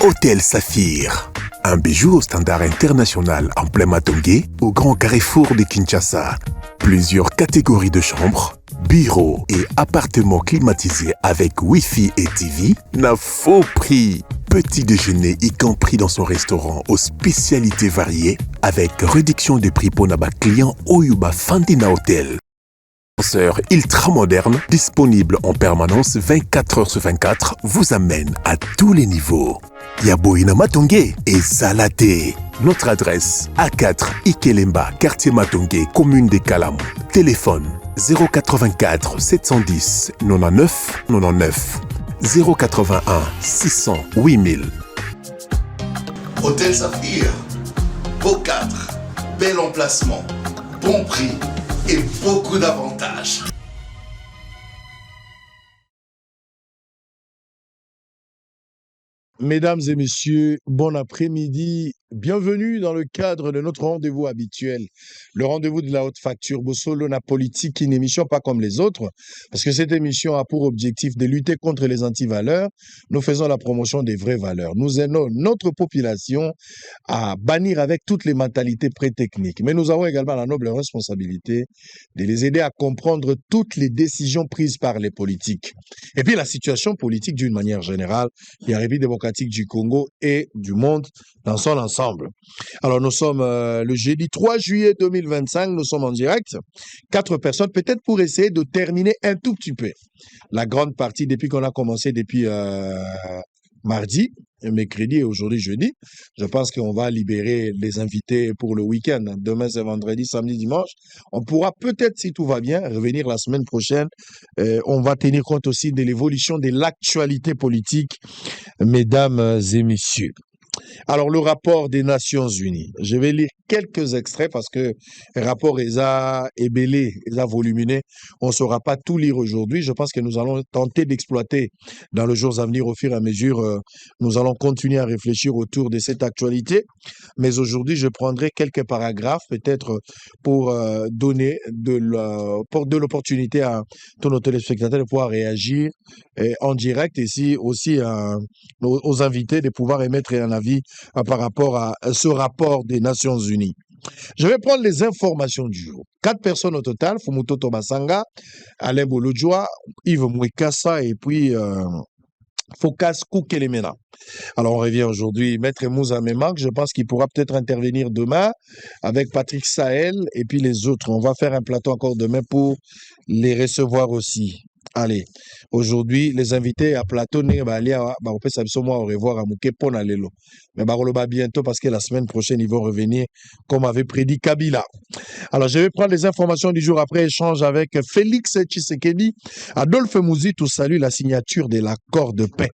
Hôtel Saphir. Un bijou au standard international en plein Matongé, au grand carrefour de Kinshasa. Plusieurs catégories de chambres, bureaux et appartements climatisés avec Wi-Fi et TV n'a faux prix. Petit déjeuner y compris dans son restaurant aux spécialités variées avec réduction de prix pour naba client Oyuba Fandina Hotel. Ascenseur ultra moderne, disponible en permanence 24 heures sur 24, vous amène à tous les niveaux. Yaboina Matongé et Zalaté. Notre adresse A4 Ikelemba, quartier Matongé, commune des Kalam. Téléphone 084 710 99 99 081 600 8000. Hôtel Saphir, beau cadre, bel emplacement, bon prix et beaucoup d'avantages. Mesdames et messieurs, bon après-midi. Bienvenue dans le cadre de notre rendez-vous habituel. Le rendez-vous de la haute facture Bossolo na politique, une émission pas comme les autres, parce que cette émission a pour objectif de lutter contre les antivaleurs. Nous faisons la promotion des vraies valeurs. Nous aidons notre population à bannir avec toutes les mentalités pré-techniques. Mais nous avons également la noble responsabilité de les aider à comprendre toutes les décisions prises par les politiques. Et puis la situation politique d'une manière générale, la République démocratique du Congo et du monde dans son ensemble. Alors nous sommes le jeudi 3 juillet 2025, nous sommes en direct. 4 personnes, peut-être pour essayer de terminer un tout petit peu la grande partie depuis qu'on a commencé depuis mardi, mercredi et aujourd'hui jeudi. Je pense qu'on va libérer les invités pour le week-end. Demain c'est vendredi, samedi, dimanche. On pourra peut-être, si tout va bien, revenir la semaine prochaine. On va tenir compte aussi de l'évolution de l'actualité politique, mesdames et messieurs. Alors, le rapport des Nations Unies. Je vais lire quelques extraits parce que le rapport est ébellé, est volumineux. On ne saura pas tout lire aujourd'hui. Je pense que nous allons tenter d'exploiter dans les jours à venir au fur et à mesure. Nous allons continuer à réfléchir autour de cette actualité. Mais aujourd'hui, je prendrai quelques paragraphes peut-être pour donner de l'opportunité à tous nos téléspectateurs de pouvoir réagir en direct ici aussi aux invités de pouvoir émettre un avis par rapport à ce rapport des Nations Unies. Je vais prendre les informations du jour. 4 personnes au total, Fumuto Tobasanga, Alain Bolodjoa, Yves Mouekassa et puis Focas Koukelemena. Alors on revient aujourd'hui, Maître Moussa Memak, je pense qu'il pourra peut-être intervenir demain avec Patrick Sahel et puis les autres. On va faire un plateau encore demain pour les recevoir aussi. Allez, aujourd'hui, les invités à plateau, au revoir à Mouké Ponalelo. Mais bientôt parce que la semaine prochaine, ils vont revenir comme avait prédit Kabila. Alors, je vais prendre les informations du jour après échange avec Félix Tshisekedi. Adolphe Mouzitou salue la signature de l'accord de paix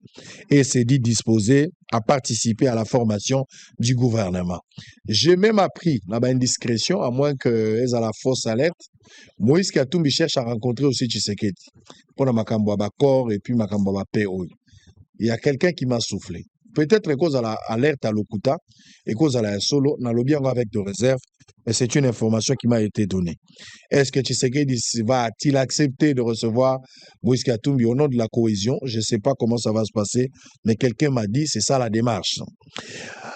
et s'est dit disposé à participer à la formation du gouvernement. J'ai même appris, là-bas, une discrétion, à moins qu'elles aient la fausse alerte, Moïse Katumbi cherche à rencontrer aussi Tshisekedi pour Makambo Bakor et puis Makambo PO. Il y a quelqu'un qui m'a soufflé. Peut-être cause à l'alerte à l'Okuta et cause à la solo, dans le bien avec de réserve, mais c'est une information qui m'a été donnée. Est-ce que Tshisekedi va-t-il accepter de recevoir Moïse Katumbi au nom de la cohésion? Je ne sais pas comment ça va se passer, mais quelqu'un m'a dit c'est ça la démarche.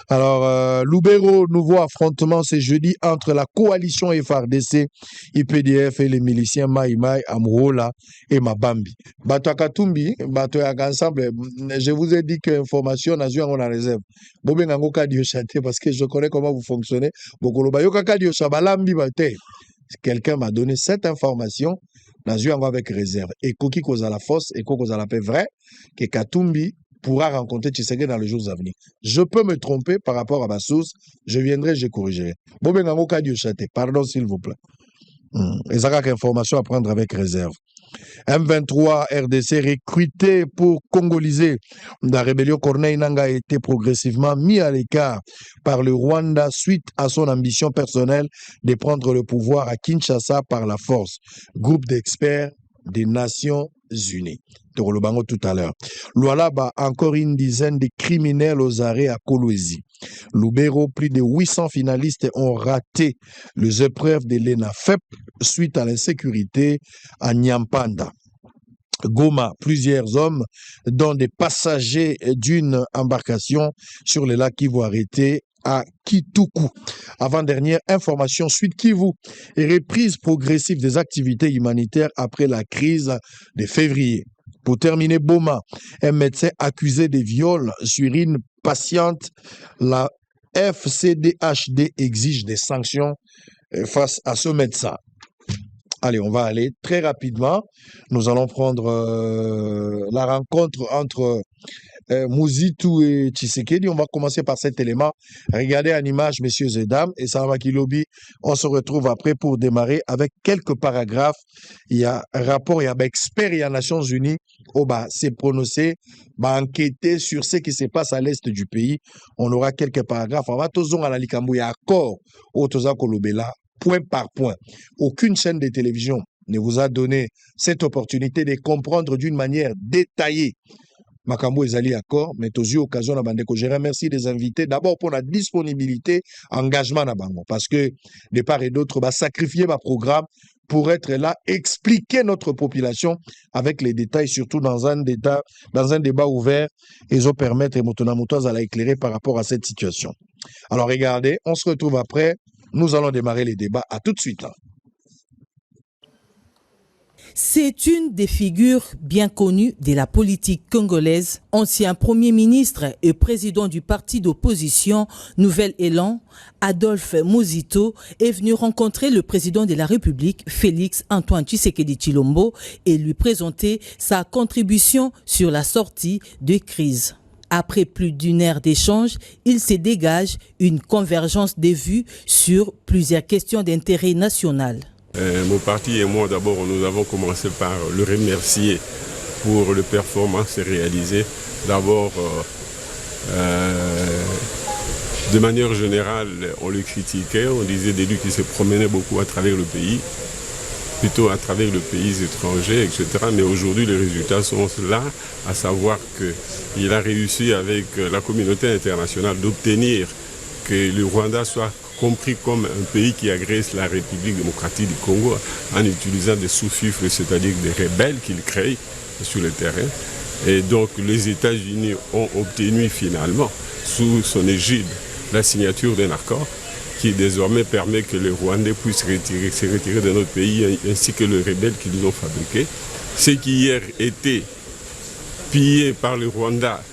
Alors, Loubero, nouveau affrontement ce jeudi entre la coalition FRDC, IPDF et les miliciens Maï Maï, Amourola et Mabambi. Bato Katumbi, Bato ensemble, je vous ai dit que l'information n'a joué en réserve. Bobé Nango Kadio Chate, parce que je connais comment vous fonctionnez. Bokolobayoka Kadio Shabalambi Bate. Quelqu'un m'a donné cette information, n'a joué avec réserve. Et Koki cause à la force, et cause à la paix vrai, que Katumbi pourra rencontrer Tshisekedi dans les jours à venir. Je peux me tromper par rapport à ma source, je viendrai, je corrigerai. Bobé Nango Kadio Chate, pardon s'il vous plaît. Et ça a information à prendre avec réserve. M23 RDC recruté pour congoliser. La rébellion Corneille Nangaa a été progressivement mis à l'écart par le Rwanda suite à son ambition personnelle de prendre le pouvoir à Kinshasa par la force. Groupe d'experts des Nations Unies. Bango tout à l'heure. Lualaba, encore une dizaine de criminels aux arrêts à Kolwezi. Loubero, plus de 800 finalistes ont raté les épreuves de l'ENAFEP suite à l'insécurité à Nyampanda. Goma, plusieurs hommes, dont des passagers d'une embarcation sur le lac Kivu arrêtés à Kituku. Avant-dernière information, suite Kivu et reprise progressive des activités humanitaires après la crise de février. Pour terminer, Boma, un médecin accusé de viol sur une patiente, la FCDHD exige des sanctions face à ce médecin. Allez, on va aller très rapidement. Nous allons prendre la rencontre entre Muzitu et Tshisekedi. On va commencer par cet élément. Regardez en image, messieurs et dames, et Salamaki Lobi. On se retrouve après pour démarrer avec quelques paragraphes. Il y a un rapport, il y a un expert, il y a Nations Unies. C'est prononcé, enquêter sur ce qui se passe à l'est du pays. On aura quelques paragraphes. On va tous à la Likambo, il y a accord au Toza Kolobela, point par point. Aucune chaîne de télévision ne vous a donné cette opportunité de comprendre d'une manière détaillée Makambo Ezali accord, mais aussi occasion à Bandeko. Je remercie des invités d'abord pour la disponibilité, engagement à Bango, parce que de part et d'autre, sacrifier ma programme pour être là, expliquer notre population avec les détails, surtout dans un débat ouvert, et ça permettre à la éclairer par rapport à cette situation. Alors regardez, on se retrouve après. Nous allons démarrer les débats. À tout de suite. C'est une des figures bien connues de la politique congolaise. Ancien Premier ministre et président du parti d'opposition Nouvel Élan, Adolphe Muzito est venu rencontrer le président de la République, Félix Antoine Tshisekedi Tshilombo, et lui présenter sa contribution sur la sortie de crise. Après plus d'une heure d'échange, il se dégage une convergence des vues sur plusieurs questions d'intérêt national. Mon parti et moi, d'abord, nous avons commencé par le remercier pour les performances réalisées. D'abord, de manière générale, on le critiquait, on disait de lui qu'il se promenait beaucoup à travers le pays, plutôt à travers les pays étrangers, etc. Mais aujourd'hui, les résultats sont là, à savoir qu'il a réussi avec la communauté internationale d'obtenir que le Rwanda soit compris comme un pays qui agresse la République démocratique du Congo en utilisant des sous-fifres, c'est-à-dire des rebelles qu'il crée sur le terrain. Et donc les États-Unis ont obtenu finalement, sous son égide, la signature d'un accord qui désormais permet que les Rwandais puissent se retirer de notre pays ainsi que les rebelles qu'ils ont fabriqués. Ce qui hier était pillé par le Rwanda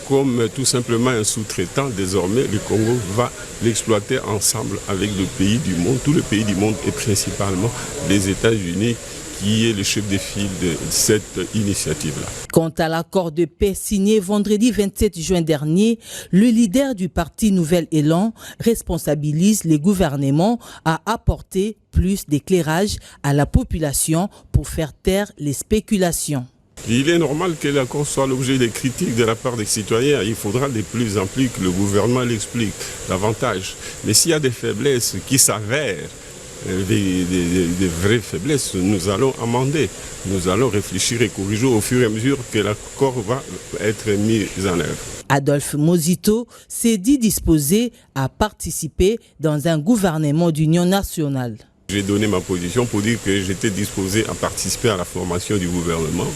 comme tout simplement un sous-traitant, désormais le Congo va l'exploiter ensemble avec le pays du monde, tous les pays du monde et principalement les États-Unis qui est le chef de file de cette initiative-là. Quant à l'accord de paix signé vendredi 27 juin dernier, le leader du parti Nouvel Élan responsabilise les gouvernements à apporter plus d'éclairage à la population pour faire taire les spéculations. Il est normal que l'accord soit l'objet de critiques de la part des citoyens. Il faudra de plus en plus que le gouvernement l'explique davantage. Mais s'il y a des faiblesses qui s'avèrent, des vraies faiblesses, nous allons amender. Nous allons réfléchir et corriger au fur et à mesure que l'accord va être mis en œuvre. Adolphe Muzito s'est dit disposé à participer dans un gouvernement d'union nationale. J'ai donné ma position pour dire que j'étais disposé à participer à la formation du gouvernement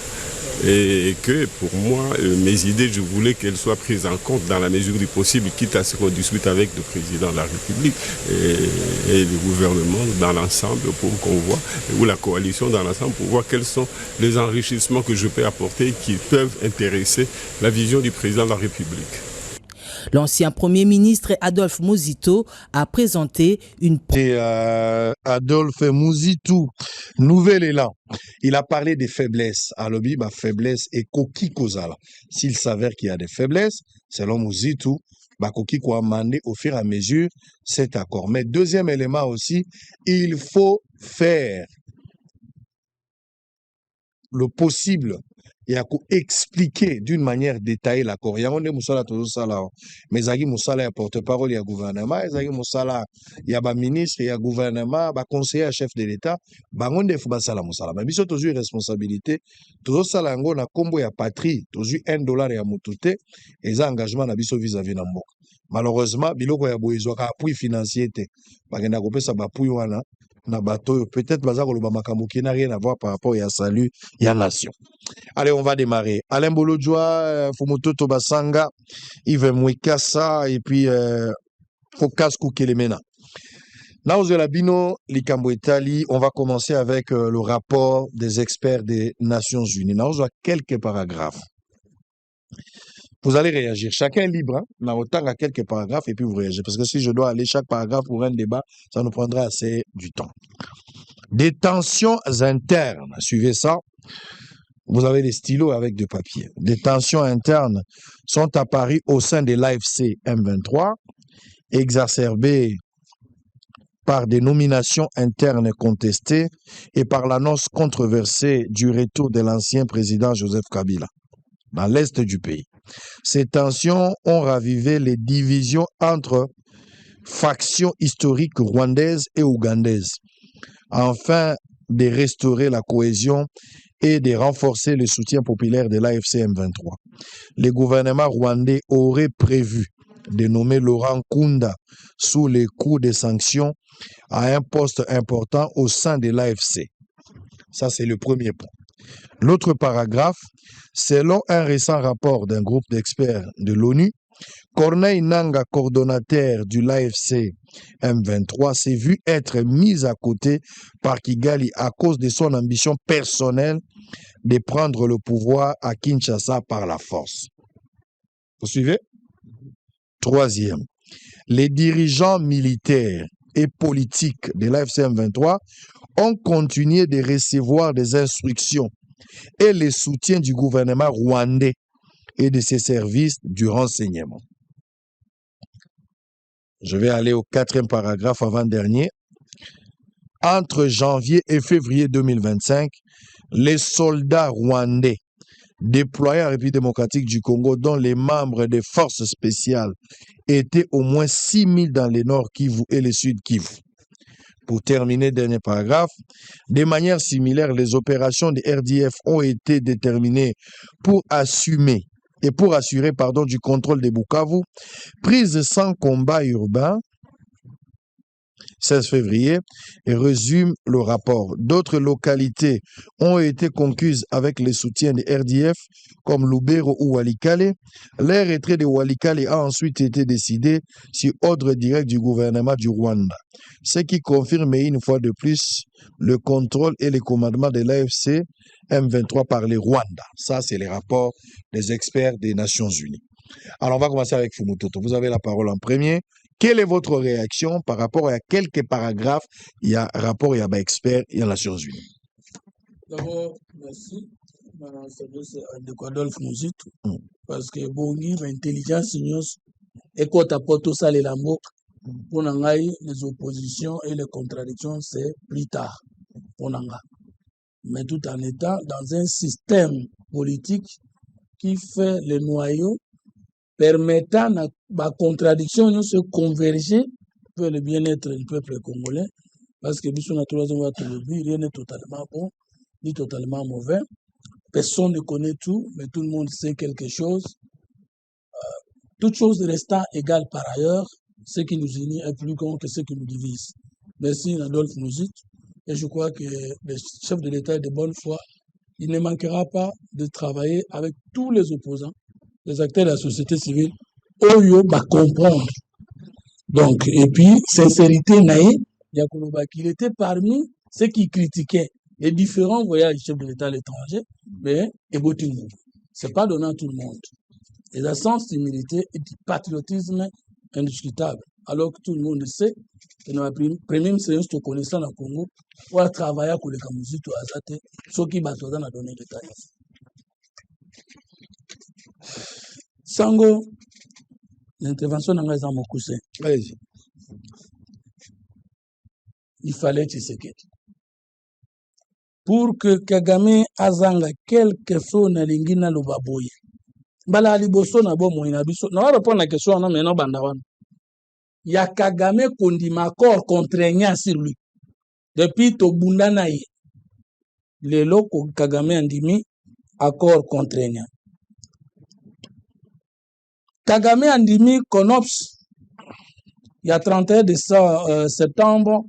et que pour moi, mes idées, je voulais qu'elles soient prises en compte dans la mesure du possible, quitte à ce qu'on discute avec le président de la République et le gouvernement dans l'ensemble pour qu'on voit, ou la coalition dans l'ensemble pour voir quels sont les enrichissements que je peux apporter qui peuvent intéresser la vision du président de la République. L'ancien Premier ministre Adolphe Muzito a présenté une... Adolphe Muzito, Nouvel Élan. Il a parlé des faiblesses. À l'objet, faiblesse et Koki Kozala. S'il s'avère qu'il y a des faiblesses, selon Muzito, Koki ko amender au fur et à mesure cet accord. Mais deuxième élément aussi, il faut faire le possible. Il y a expliquer d'une manière détaillée l'accord. Il y a un moussala tout ça là. Mais il y a moussala ya porte-parole, il y a gouvernement, il y a moussala, il y a ministre, il y a gouvernement, conseiller chef de l'État. Bangonde faut basala moussala. Mais biso toujours responsabilité. Tout ça là ngo na kombo ya patrie, toujours $1 ya mutute. Et ça engagement na biso vis-à-vis na mboka. Malheureusement, biloko ya boizwa ka appui financier te. Bagenda kopesa ba appui wana. na bato peut-être baza koloba makambo qui n'a rien à voir par rapport à salut ya nation. Allez, on va démarrer. Alain Bolodjoa, Fumototo Basanga, Yves Mwekassa et puis Focas Koukelemena. Naozo Labino, Likambo Etali, on va commencer avec le rapport des experts des Nations Unies. Naozo a quelques paragraphes. Vous allez réagir. Chacun est libre. Hein? On a autant à quelques paragraphes et puis vous réagissez. Parce que si je dois aller chaque paragraphe pour un débat, ça nous prendra assez du temps. Des tensions internes. Suivez ça. Vous avez des stylos avec de papier. Des tensions internes sont apparues au sein de l'AFC M23, exacerbées par des nominations internes contestées et par l'annonce controversée du retour de l'ancien président Joseph Kabila dans l'est du pays. Ces tensions ont ravivé les divisions entre factions historiques rwandaises et ougandaises, afin de restaurer la cohésion et de renforcer le soutien populaire de l'AFC M23. Le gouvernement rwandais aurait prévu de nommer Laurent Nkunda sous les coups des sanctions à un poste important au sein de l'AFC. Ça, c'est le premier point. L'autre paragraphe, selon un récent rapport d'un groupe d'experts de l'ONU, Corneille Nangaa, coordonnateur du l'AFC M23, s'est vu être mis à côté par Kigali à cause de son ambition personnelle de prendre le pouvoir à Kinshasa par la force. Vous suivez? Troisième, les dirigeants militaires et politiques de l'AFC M23 ont continué de recevoir des instructions et le soutien du gouvernement rwandais et de ses services du renseignement. Je vais aller au quatrième paragraphe avant-dernier. Entre janvier et février 2025, les soldats rwandais déployés en République démocratique du Congo, dont les membres des forces spéciales étaient au moins 6 000 dans le nord Kivu et le sud Kivu. Pour terminer, dernier paragraphe, de manière similaire, les opérations de RDF ont été déterminées pour assurer du contrôle de Bukavu, prise sans combat urbain, 16 février, et résume le rapport. D'autres localités ont été conquises avec le soutien de RDF, comme Lubero ou Walikale. Le retrait de Walikale a ensuite été décidé sur ordre direct du gouvernement du Rwanda, ce qui confirme une fois de plus le contrôle et le commandement de l'AFC M23 par les Rwanda. Ça, c'est les rapports des experts des Nations Unies. Alors, on va commencer avec Fumototo. Vous avez la parole en premier. Quelle est votre réaction par rapport à quelques paragraphes? Il y a rapport, il y a expert, il y a Nations Unies. D'abord, merci. De Adolphe Muzitu, parce que bongi l'intelligence et quand apporte ça les lambeaux pour les oppositions et les contradictions, c'est plus tard pour nanga. Mais tout en étant dans un système politique qui fait le noyau permettant à la contradiction de se converger pour le bien-être du peuple congolais, parce que rien n'est totalement bon ni totalement mauvais. Personne ne connaît tout, mais tout le monde sait quelque chose. Toute chose restant égale par ailleurs, ce qui nous unit est plus grand que ce qui nous divise. Merci Adolphe Muzitu, et je crois que le chef de l'État est de bonne foi. Il ne manquera pas de travailler avec tous les opposants, les acteurs de la société civile, Oyo va comprendre. Donc, et puis, sincérité, il était parmi ceux qui critiquaient les différents voyages du chef de l'État à l'étranger, mais c'est pas donné à tout le monde. Et la sens d'humilité et du patriotisme indiscutable. Alors que tout le monde sait que dans la première séance de connaissance au Congo, on a travaillé avec les Kamuzitu à Azate, ce qui va donner la donnée de taille. Sango, l'intervention dans les Amokuse. Allez-y. Il fallait Tshisekedi. Pour que Kagame azanga quelque chose na lingina lobaboye. Bala liboso na bo moina biso. Na va répondre à la question non mais non bandawan. Ya Kagame kondima accord contraignant sur lui. Depuis Tobunda na ye. Le loko Kagame andimi accord contraignant. Kagame andimi CONOPS. Il y a 31 septembre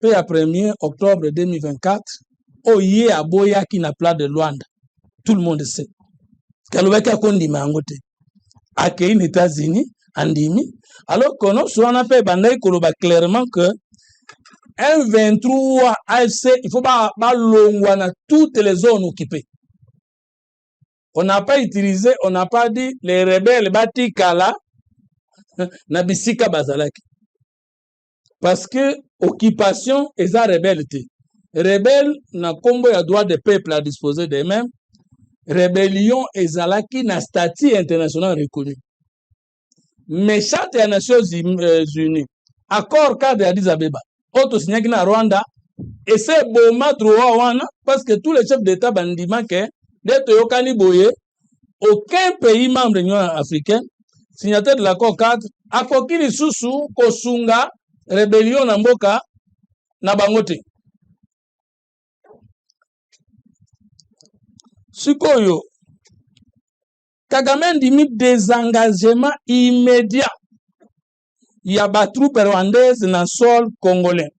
Puis à 1er octobre 2024, Oye Aboya qui n'a pas de Luanda. Tout le monde sait. Kalobeka kondima angote. Akei les États-Unis, andimi. Alors qu'on a fait bandai koloba clairement que M23 AFC, il faut pas longwana toutes les zones occupées. On n'a pas utilisé, on n'a pas dit les rebelles batikala na bisika bazalaki. Parce que occupation est la rebelle. Rebelle na combo ya droit des peuples à disposer d'eux-mêmes. Rébellion ezalaki na statut international reconnu. Mais charte des Nations Unies, accord cadre Addis Abeba, auto signé na Rwanda, et c'est boma droit wana parce que tous les chefs d'État bandima que d'être yokani boye, aucun pays membre de l'Union africaine, signataire de l'accord cadre, a kokili susu kosunga rébellion na mboka na bangote. Sikoyo, Kagame ndimi désengagement immédiat. Il y a des troupes rwandaises dans le sol congolais.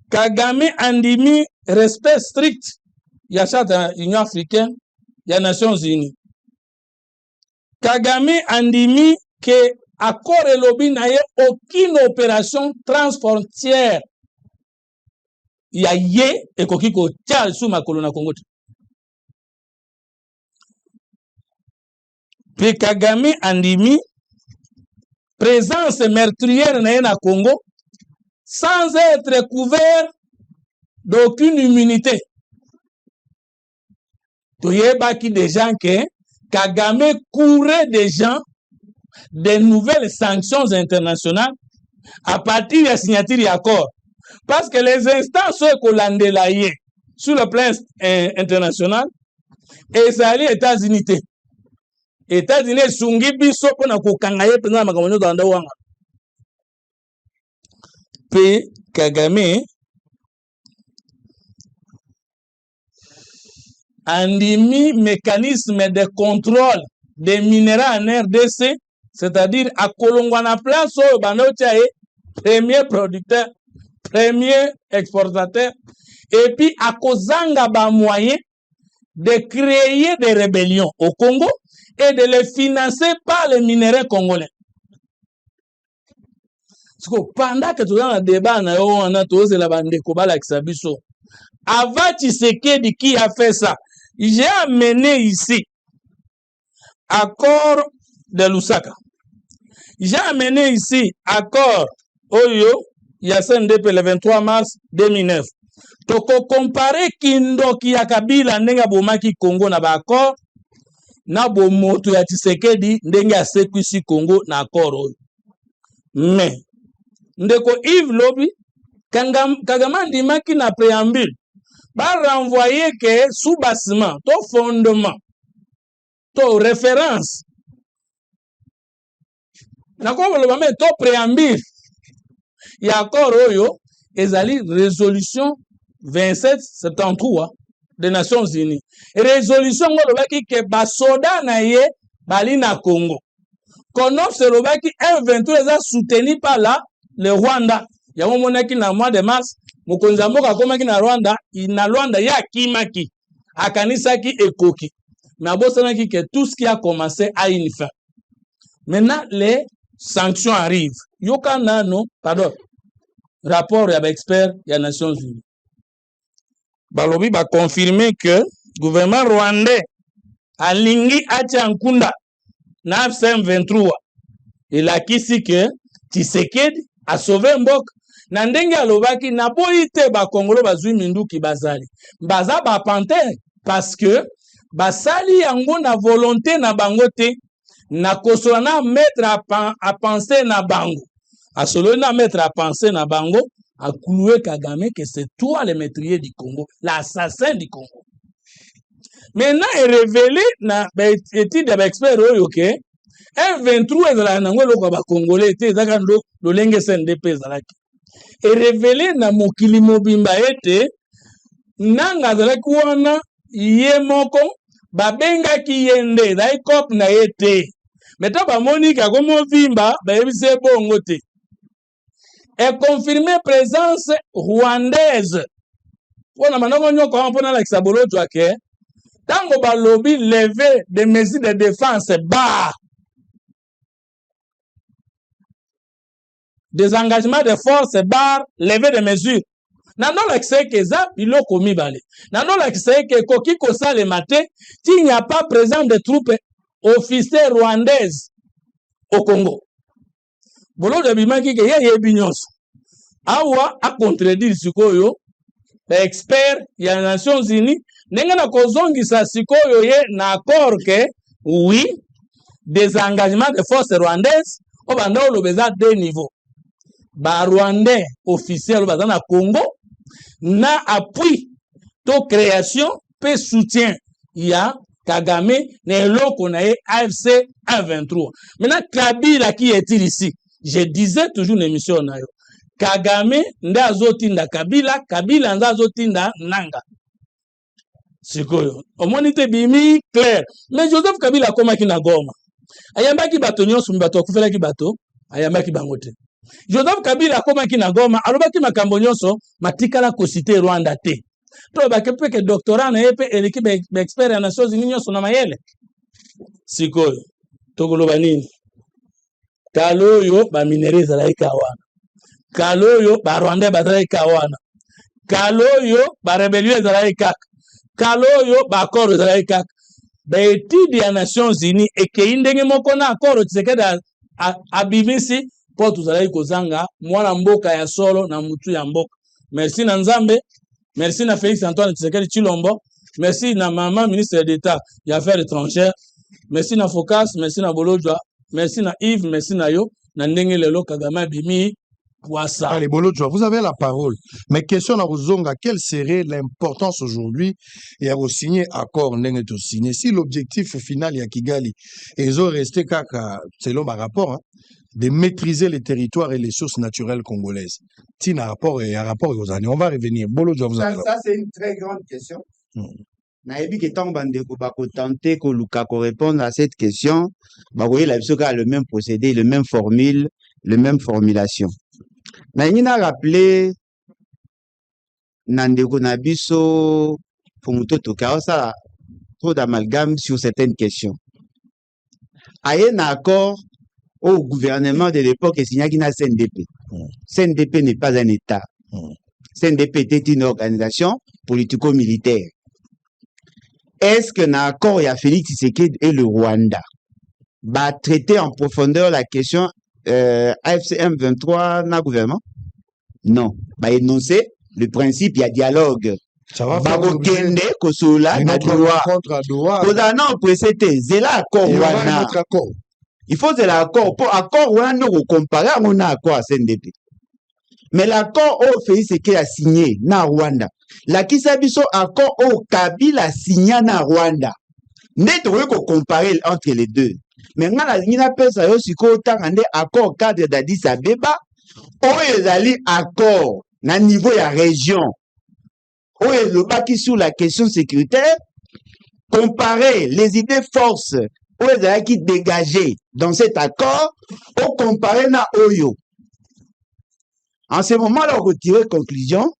Kagame andimi respect strict. Il y a charte de l'Union africaine, il y a les Nations Unies. Kagame andimi que accord et lobby n'a aucune opération transfrontière. Il y a yé et kokiko tia sous ma colonne Congo. Puis Kagame andimi présence meurtrière na Congo sans être couvert d'aucune immunité. Tu y a des gens que Kagame courait des gens des nouvelles sanctions internationales à partir de la signature de l'accord. Parce que les instances hollandais sur le plan international, et ça allait aux États-Unis. États-Unis sungi biso pona kokangaye pena makambo nyoto anda wanga. Pe Kagame andimi mécanisme de contrôle des minéraux en RDC, c'est-à-dire à Kolongwana place au Banotiae, premier producteur, premier exportateur, et puis à Kozanga ba moyen de créer des rébellions au Congo et de les financer par les minéraux congolais. Pendant que tu as un débat, on a tous la bande de Kobala Xabiso. Avant Tshisekedi qui a fait ça, j'ai amené ici accord de Lusaka. J'ai amené ici accord Oyo, Yassendep le 23 mars 2009. Toko comparer Kindoki ya Kabila ndenga bomaki Congo na ba accord na bomoto ya Tshisekedi ndenge asekwisi Congo na accord oyo. Mais ndeko Yves Lobi Kagame ndimaki na préambule ba renvoyer que sous bassement to fondement to référence na ko le bame to préambule ya accord oyo ezali résolution 2773 des Nations Unies. Résolution ngolobaki ke basoda na ye bali na Congo. Kono se lobaki M23 eza soutenu par le Rwanda. Ya monaki na mois de mars, mokonzi mboka komaki na Rwanda ya kimaki. Akanisaki ekoki. Mais abosanaki que tout ce qui a commencé a une fin. Maintenant les sanctions arrivent. Yoka nano, pardon. Rapport ya expert ya Nations Unies. Balobi ba confirmer que gouvernement rwandais alingi atia nkunda na M23 elakisi que Tshisekedi a sauvé mbok na ndenge alobaki na boite ba Kongolo bazwi minduki bazali baza ba pantin parce que basali yango na volonté na bango te na kosola na mettre à penser na bango a solo na mettre à penser na bango a cloué Kagame que c'est toi le meurtrier du Congo, l'assassin du Congo. Maintenant, est révélé dans l'étude de l'expert que M23 est dans le Congolais, est dans le Lenge SNDP. Est révélé dans Mokili Mobimba ete nanga zalaki wana ye moko babenga ki yende dai kop na ete. Meta ba moni ka komo vimba ba yebise bongo te. et confirmé présence rwandaise. On a maintenant qu'on a l'exabolo joake. Tango balobi levé des mesures de défense bas. Des engagements de force bar levé des mesures. Nando l'accès que ça bilo komi balé. Nando l'accès que koki kosa le matin, s'il n'y a pas présent de troupes officières rwandaises au Congo. Bolo de bimaki ke ye binyos. Awa a contredire sikoyo expert ya Nations Unies nenga na kozongisa sikoyo ye na accord que oui des engagements de force rwandaises au banda olobeza deux niveaux. Ba rwandais officiel baza na Congo na appui to création pe soutien ya Kagame na eloko na ye AFC 123. Maintenant Kabila qui est-il ici? Je disais toujours une émission na yo. Kagame nda azotinda Kabila, Kabila nda azotinda Nanga. Sikoyo. Omonite bimi clair. Mais Joseph Kabila komaki na Goma. Ayambaki bato nyonso mbato akufela ki bato, ayambaki bangote. Joseph Kabila akomaki na Goma, alobaki makambo nyonso matikala kosite Rwanda te. To bakepe ke doctorat na yepe eleki be expert ya Nations Unies nyonso na mayele. Sikoyo. Tokoloba nini? Kaloyo ba minere zalaika wana. Kaloyo ba Rwanda bazalaika wana. Kaloyo ba rebellion zalaika. Kaloyo ba accord zalaika. Ba étude ya Nations Unies eke indenge moko na accord tsekeda abimisi po tuzalaki kozanga mwana mboka ya solo na mutu ya mboka. Merci na Nzambe, merci na Félix Antoine Tshisekedi Tshilombo, merci na maman ministre d'État ya Affaires étrangères, merci na Focas, merci na Bolojwa, merci na Yves, merci na yo, na ndenge lelo Kagame bimi Wassa. Allez, Bolojwa, vous avez la parole. Mais question à Rozonga, quelle serait l'importance aujourd'hui et à vous signer accord ndenge to signer si l'objectif final ya Kigali et ils ont resté kaka selon ma rapport de maîtriser les territoires et les sources naturelles congolaises. Tina rapport et un rapport aux années. On va revenir. Bolojwa, vous avez Ça, c'est une très grande question. Naebi que tant bandeko bako tenter ko luka ko répondre à cette question, bah voyez la bisoka le même procédé, le même formule, le même formulation. Na ngina rappeler nandeko na biso pour mutoto ka ça trop d'amalgame sur certaines questions. Aye na accord au gouvernement de l'époque et signé na CNDP. CNDP n'est pas un État. CNDP était une organisation politico-militaire. Est-ce que na accord il y a Félix Tshisekedi et le Rwanda va traiter en profondeur la question AFC M23 na gouvernement? Non. Va énoncer le principe, il y a dialogue. Ça va faire Kende Kosola na droit. Kozana précédé, zela accord wana. Il faut de l'accord pour accord wana nous comparer à mon accord à CNDP. Mais l'accord au Félix Tshisekedi a signé na Rwanda. La kisabiso accord au Kabila a signé na Rwanda. N'est qu'on comparer entre les deux. Mais nga la ngina pesa yo siko tangande accord cadre d'Addis Abeba o ezali accord na niveau ya région o ezobaki sur la question sécuritaire comparer les idées forces o ezalaki dégagées dans cet accord o comparer na oyo. En ce moment-là, on retire conclusion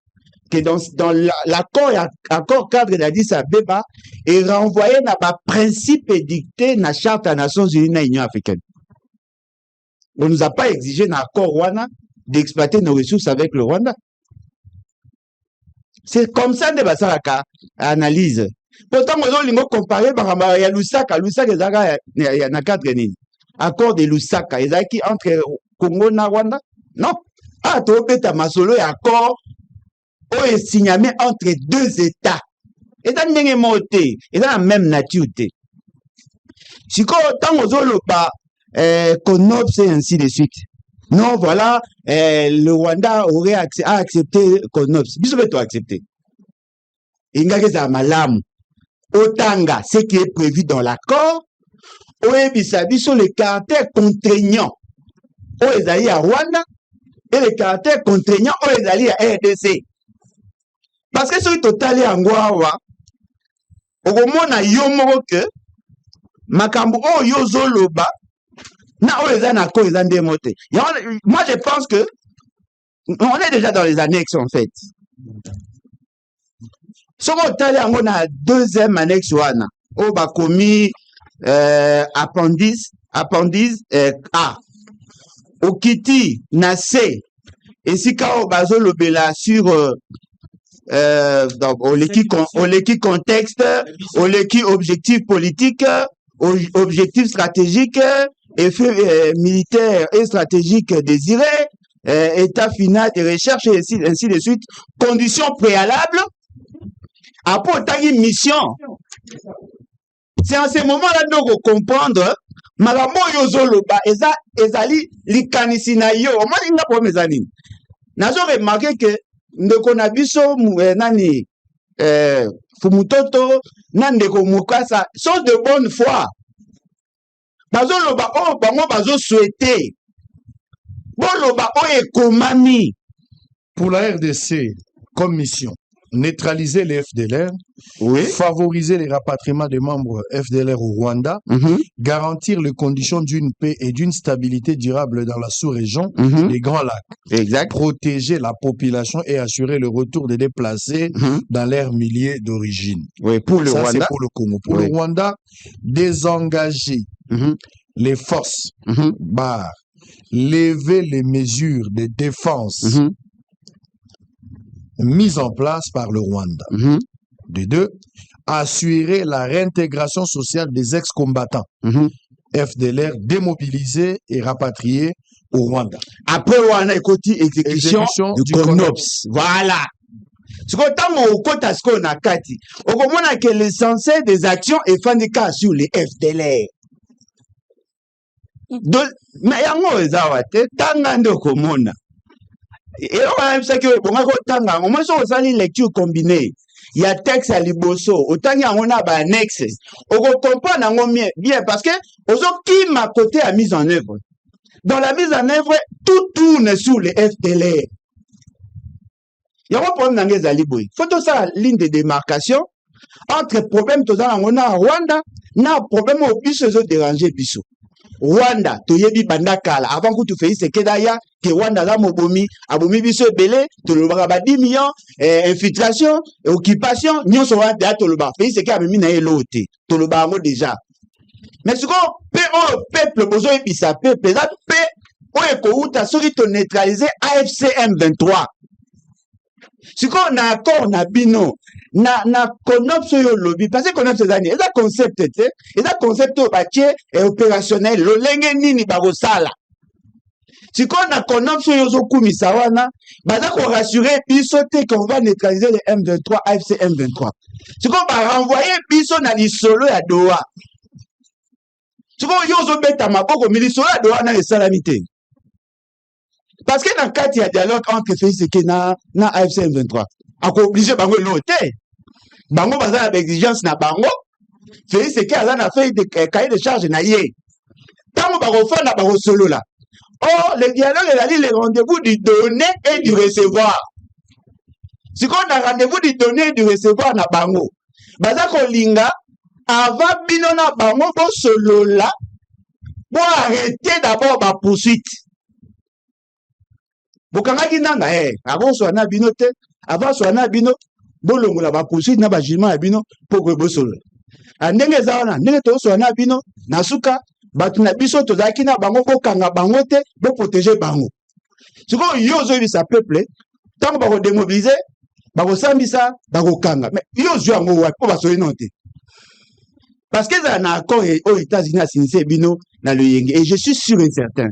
que dans l'accord cadre d'Addis Abeba est renvoyé dans le principe édicté dans la charte des Nations Unies de l'Union africaine. On ne nous a pas exigé dans l'accord Rwanda d'exploiter nos ressources avec le Rwanda. C'est comme ça que ça analyse. Pourtant, on a comparé à Lusaka. Lusaka, il y a cadre accord de Lusaka. Il y a qui entre Congo et Rwanda? Non. Ah, tu as masolo et accord ou est signé entre deux États. Et dans le moté, et dans la même nature. Si quand on a CONOPS et ainsi de suite. Non, voilà, le Rwanda aurait accepté CONOPS. Bisous, tu as accepté. Il y a malam. Otanga, ce qui est prévu dans l'accord, ou est sur le caractère contraignant. Ou est allé à Rwanda, et le caractère contraignant, ou est allé à RDC. Parce que si tu es en Gwawa, au moment où yomo que makambo o yozo loba na o ezana ko ezande mote. Moi je pense que On est déjà dans les annexes, en fait. Si on a deuxième annexe, on a commis appendice A. Au Kiti, na C. Et si quand on a le sur au l'équipe contexte, au l'équipe objectif politique, objectif stratégique, effet militaire et stratégique désiré, état final de recherche et ainsi de suite, conditions préalables, après une mission. C'est en ce moment-là que nous comprendre, malamo yozoloba, ezali likanisi na yo, moi l'inga pour mes amis. Nazo remarqué que ndeko na biso nani fumutoto na ndeko mukasa sont de bonne foi. Bazo loba o bango bazo souhaiter. Bon loba o ekomami. Pour la RDC comme mission, neutraliser les FDLR, oui, favoriser les rapatriements des membres FDLR au Rwanda, garantir les conditions d'une paix et d'une stabilité durable dans la sous-région des Grands Lacs, exact, protéger la population et assurer le retour des déplacés dans leurs milieux d'origine. Oui, pour le ça, Rwanda. C'est pour le Congo. Pour le Rwanda, désengager les forces barres, lever les mesures de défense mises en place par le Rwanda. De deux, assurer la réintégration sociale des ex-combattants FDLR démobilisés et rapatriés au Rwanda. Après, on a écouté exécution du CONOPS. Voilà. Ce qu'on a au côté ce qu'on a kati. Au moment que l'essentiel des actions est fandiqué sur les FDLR. Donc, mais yango ezawate tangando komona. Et on a ça que bon ko tanga, au moins on a une lecture combinée. Il y a texte à liboso, autant il y a on a ba annexe. On comprend nango bien parce que aux autres qui m'a côté à mise en œuvre. Dans la mise en œuvre, tout tourne sur les FDLR. Il y a un problème dans les aliboy. Faut tout ça ligne de démarcation entre problème tout ça on a Rwanda, na problème au plus se déranger biso. Rwanda, toyebi bandakala, avant que tu fasses ce que d'ailleurs, que Rwanda la mobomi, abomi biso belé, tu le baraba 10 millions, infiltration, occupation, nyon so va théâtre le bar, fait ce que amemi na elote, tu le baramo déjà. Mais ce qu'on peuple, besoin de sa peuple, ça paix, on est kouta, ce qui te neutraliser AFCM 23. Ce qu'on a accord, on a bino, na CONOPS yo lobby, parce que CONOPS ces années, et ça concept, et ça concept au bâtier et opérationnel, le lenge nini barosala. Si qu'on a CONOPS yo zo kumisawana, bah ça qu'on rassurer bisoté qu'on va neutraliser les M23, AFC M23. Si qu'on va renvoyer biso na lisolo ya Doha. Si qu'on yo zo beta maboko, mais lisolo ya Doha na les salamité. Parce que dans le cas, il y a dialogue entre Félix et na AFC M23. On est obligé de noter. Bango baza avec exigence na bango. Félix et a fait des cahiers de charge na yé. Tant que baro fait na baro solo là. Oh, le dialogue est les rendez-vous du donner et du recevoir. Si on a rendez-vous du donner et du recevoir na bango. Baza ko linga avant bino na bango bo solo là. Pour arrêter d'abord ma poursuite. Bokangaki nanga avant so na bino te, avant so na bino bolongo la ba poursuite na ba jugement ya bino pour que bosolo. Ndenge zawana, ndenge to so na bino na suka batu na biso to zaki na bango bokanga bango te, bo protéger bango. Siko yo zo sa peuple, tant ba ko démobiliser, ba ko sambisa, ba ko kanga. Mais yo zo yango wa po ba so inote. Parce que ça na accord aux États-Unis a signé bino na le yenge et je suis sûr et certain.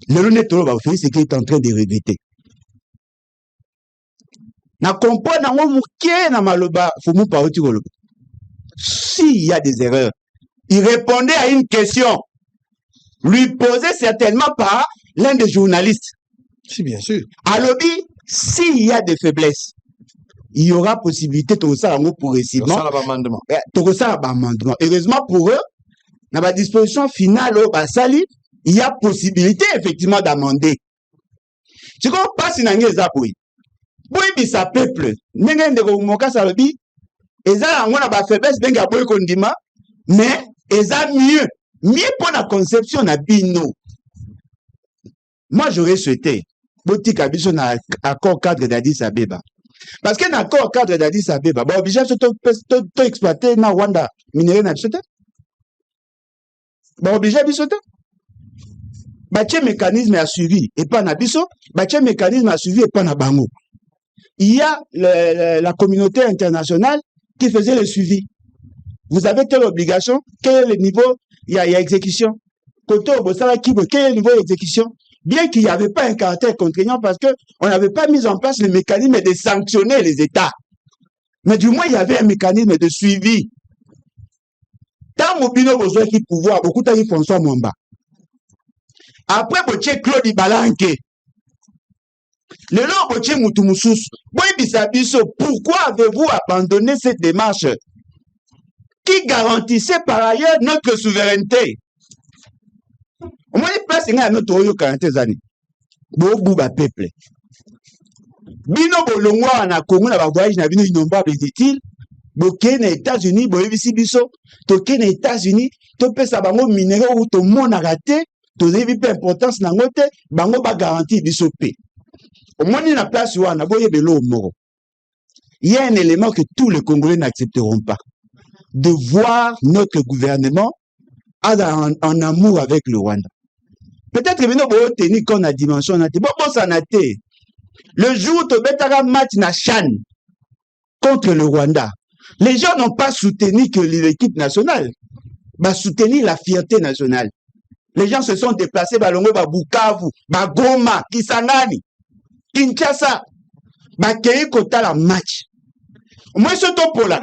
Le Lunetolo va faire ce qu'il est en train de regretter. Na comprendre na moké na maloba fumu pauti koloba. S'il y a des erreurs, il répondait à une question lui posée certainement par l'un des journalistes. Si bien sûr. À lobby, s'il y a des faiblesses, il y aura possibilité de ça pour réciblement. Heureusement pour eux, dans la disposition finale au Basali, il y a possibilité effectivement d'amender. Si on passe dans les appuis, pour sa peuple, n'engage de moka salobi, et ça on a ba faiblesse benga boy kondima, mais et ça mieux pour la conception na bino. Moi j'aurais souhaité botika biso na accord cadre d'Addis Abeba. Parce que dans l'accord cadre d'Addis Abeba, bah obligé de exploiter na Rwanda minerai na biso te. Bah obligé biso te. Bah tiens mécanisme à suivi et pas na biso, bah tiens mécanisme à suivi et pas na bango. Il y a la communauté internationale qui faisait le suivi. Vous avez telle obligation, quel est le niveau, il y a exécution. Côté au Bossala Kibo, quel est le niveau d'exécution? Bien qu'il n'y avait pas un caractère contraignant parce qu'on n'avait pas mis en place le mécanisme de sanctionner les États. Mais du moins, il y avait un mécanisme de suivi. Tant Mobino besoin qui pouvoir, beaucoup de François Mwamba. Après, Boche Claude Ibalanke. Le long Boche Moutoumousous. Pourquoi avez-vous abandonné cette démarche qui garantissait par ailleurs notre souveraineté? Au moins, il place à notre royaume 40 années. Bouba peuple. Bino bolongwa na Congo na voyage na bino innombrable dit-il. Boké na États-Unis, boyebisi biso, toké na États-Unis, to pesa bango minéraux ou to mona raté, to zevi pe importance na ngote, bango ba garantie biso pe. Au moins, il y a une place où on a moro. Il y a un élément que tous les Congolais n'accepteront pas. De voir notre gouvernement en amour avec le Rwanda. Peut-être que nous avons tenu qu'on a dimension. Le jour où tu as un match na Chan contre le Rwanda, les gens n'ont pas soutenu que l'équipe nationale, bah soutenu la fierté nationale. Les gens se sont déplacés, Balongo, Bukavu, Goma, Kisangani, Kinshasa, Kei Kota la match. Moi, je suis pour la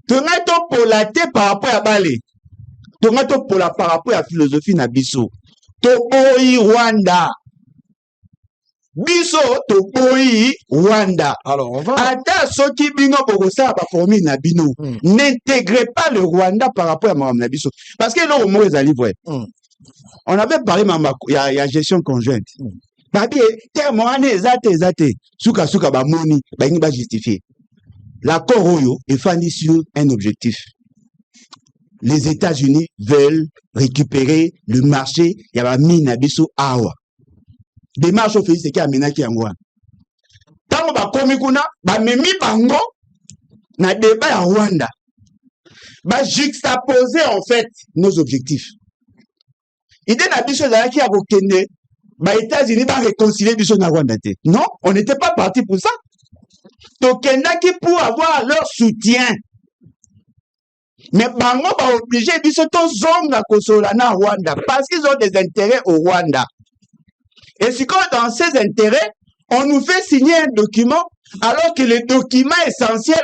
tu as pour la tête par rapport à Balé. Tu as pour la par rapport à la philosophie Nabiso. Toboi Rwanda. Biso Toboi Rwanda. Alors, on va. Ata Soki Bino Bogosa va former Nabino. N'intégrez pas le Rwanda par rapport à Mme Nabiso. Parce que là, au moins, ils arrivent. On avait parlé, il y a gestion conjointe. Papier, terme, zate. Souka, ba moni, ba justifié. L'accord Oyo est fondé sur un objectif. Les États-Unis veulent récupérer le marché, il y a mine abiso awa. Des marches au pays, c'est qu'il y a mena qui en Rwanda. Tant ba komikuna, ba memi bango, na débat en Rwanda. Ba juxtaposer en fait nos objectifs. Idée n'abiso là qui a rekende, ba États-Unis va réconcilier biso na Rwanda. Non, on n'était pas parti pour ça. Tokendaki pour avoir leur soutien. Mais bango va obliger biso to zonga kosola na Rwanda parce qu'ils ont des intérêts au Rwanda. Et si quand dans ces intérêts, on nous fait signer un document alors que le document essentiel,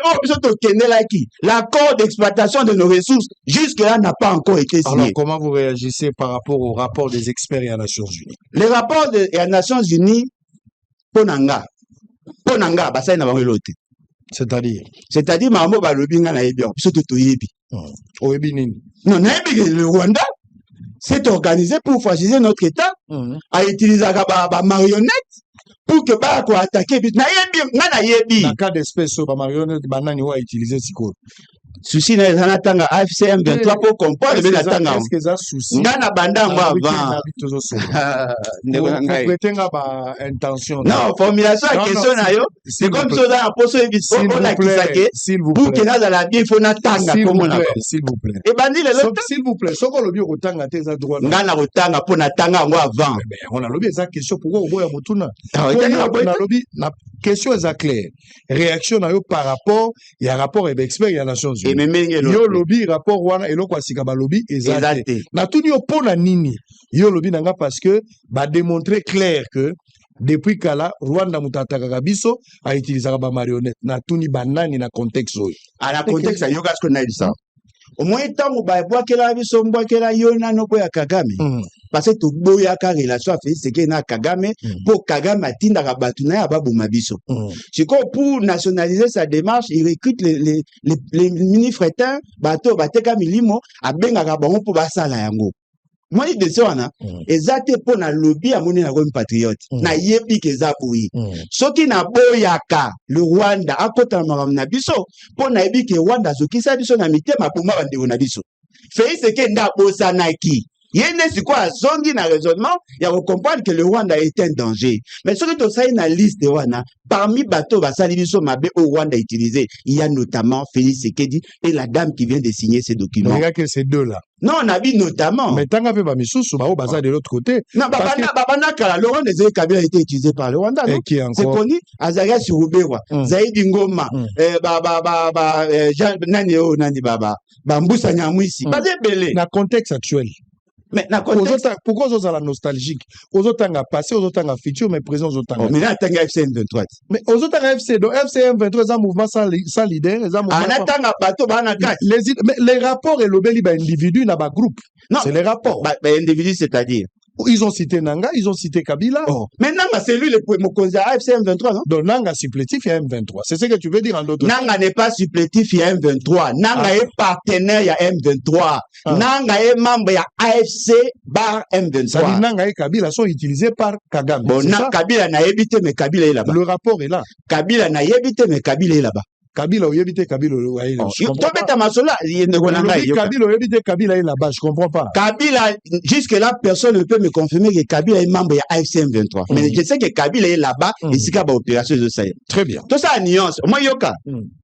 l'accord d'exploitation de nos ressources, jusque-là n'a pas encore été signé. Alors comment vous réagissez par rapport au rapport des experts et à Nations Unies? Les rapports des Nations Unies, Ponanga, basa na bango lote. C'est-à-dire mambo ba lobinga na yebi biso to yebi. Oyebi nini? Non, na yebi le Rwanda s'est organisé pour fasciser notre État, a utilisé ba marionnettes pour que ba ko attaquer na yebi na yebi. Dans cas d'espèce ba marionnette banani wa utiliser siko. Souci na ezana tanga AFCM 23 pour comprendre le tanga. Est-ce que ça souci? Ngana banda moi avant. Prétenga ba intention. Non, formulation à question na yo, c'est comme ça dans poso ebiso on a kisake. Pour que na la bien faut na tanga comme on a. S'il vous plaît. Et bandi le lot. S'il vous plaît, soko lobi ko tanga te za droit. Ngana ko tanga pour na tanga moi avant. On a lobi eza question pourquoi oboya mutuna. Na lobi na question est claire. Réaction na yo par rapport, il y a rapport et expert il y a Nations Unies. Yo lobby rapport wana eloko asika ba lobby ezate. Na tuni yo pona nini? Yo lobby nanga parce que ba démontrer clair que depuis kala Rwanda mutataka biso a utilisé ba marionnette. Na tuni banani na contexte oyo. À la contexte yo gasko na ça. Au moins tango ba boakela biso mbwakela yo na no ya Kagame. Parce que to boya ka relation fait c'est que na Kagame pour Kagame atinda ka batuna ya babuma biso. C'est quoi pour nationaliser sa démarche, il recrute les mini-frétins, bateau bateka milimo abenga ka bango pour basala yango. Moi il dit ça na ezate pour na lobby a moni na comme patriote. Na yebi ke za boui. Soki na boya ka le Rwanda akota na biso pour na yebi ke Rwanda soki sa biso na mitema pour ma bande na biso. Fait c'est que nda bosa naki Yene c'est quoi zongi na raisonnement, il y a comprendre que le Rwanda est un danger. Mais ce que tu as une liste wana, parmi bateaux basali biso mabe au Rwanda utilisé, il y a notamment Félix Sekedi et la dame qui vient de signer ces documents. Regarde que ces deux là. Non, on a vu notamment. Mais tant que Bamisusu, bah au bazar de l'autre côté. Non, Babana Kala, le Rwanda des Kabila a été utilisé par le Rwanda. Non? C'est connu. Azaria Surubewa, Zaïd Ngoma, Jean Nanio Nani Baba, Bamboussa Nyamwisi. Pas de belé. Dans le contexte actuel. Mais pourquoi vous avez la nostalgique? Aux autres temps passé, aux autres temps futur, mais présent aux autres temps. Mais là, t'as FC M23. Mais aux autres temps FC, donc FC M23, c'est un mouvement sans leader, c'est un mouvement. Les rapports et l'obéli, individu, n'a pas groupe. C'est les rapports. Individu, c'est-à-dire. Ils ont cité Nanga, ils ont cité Kabila. Mais Nanga, c'est lui le Mokonzi à FC M23, non? Donc Nanga supplétif, il y a M23. C'est ce que tu veux dire en d'autres Nanga n'est pas supplétif, il y a M23. Nanga est partenaire, il y a M23. Nanga est membre, il y a AFC bar M23. Ça dit Nanga et Kabila sont utilisés par Kagame. Bon, Kabila n'a évité, mais Kabila est là-bas. Le rapport est là. Kabila n'a évité, mais Kabila est là-bas. Kabila ou évité Kabila je comprends pas. Kabila est là-bas, je comprends pas. Kabila, jusque là, personne ne peut me confirmer que Kabila est membre de AFC M23. Mais je sais que Kabila est là-bas et c'est qu'à l'opération de Sahel. Très bien. Tout ça, nuance. Moi, Yoka.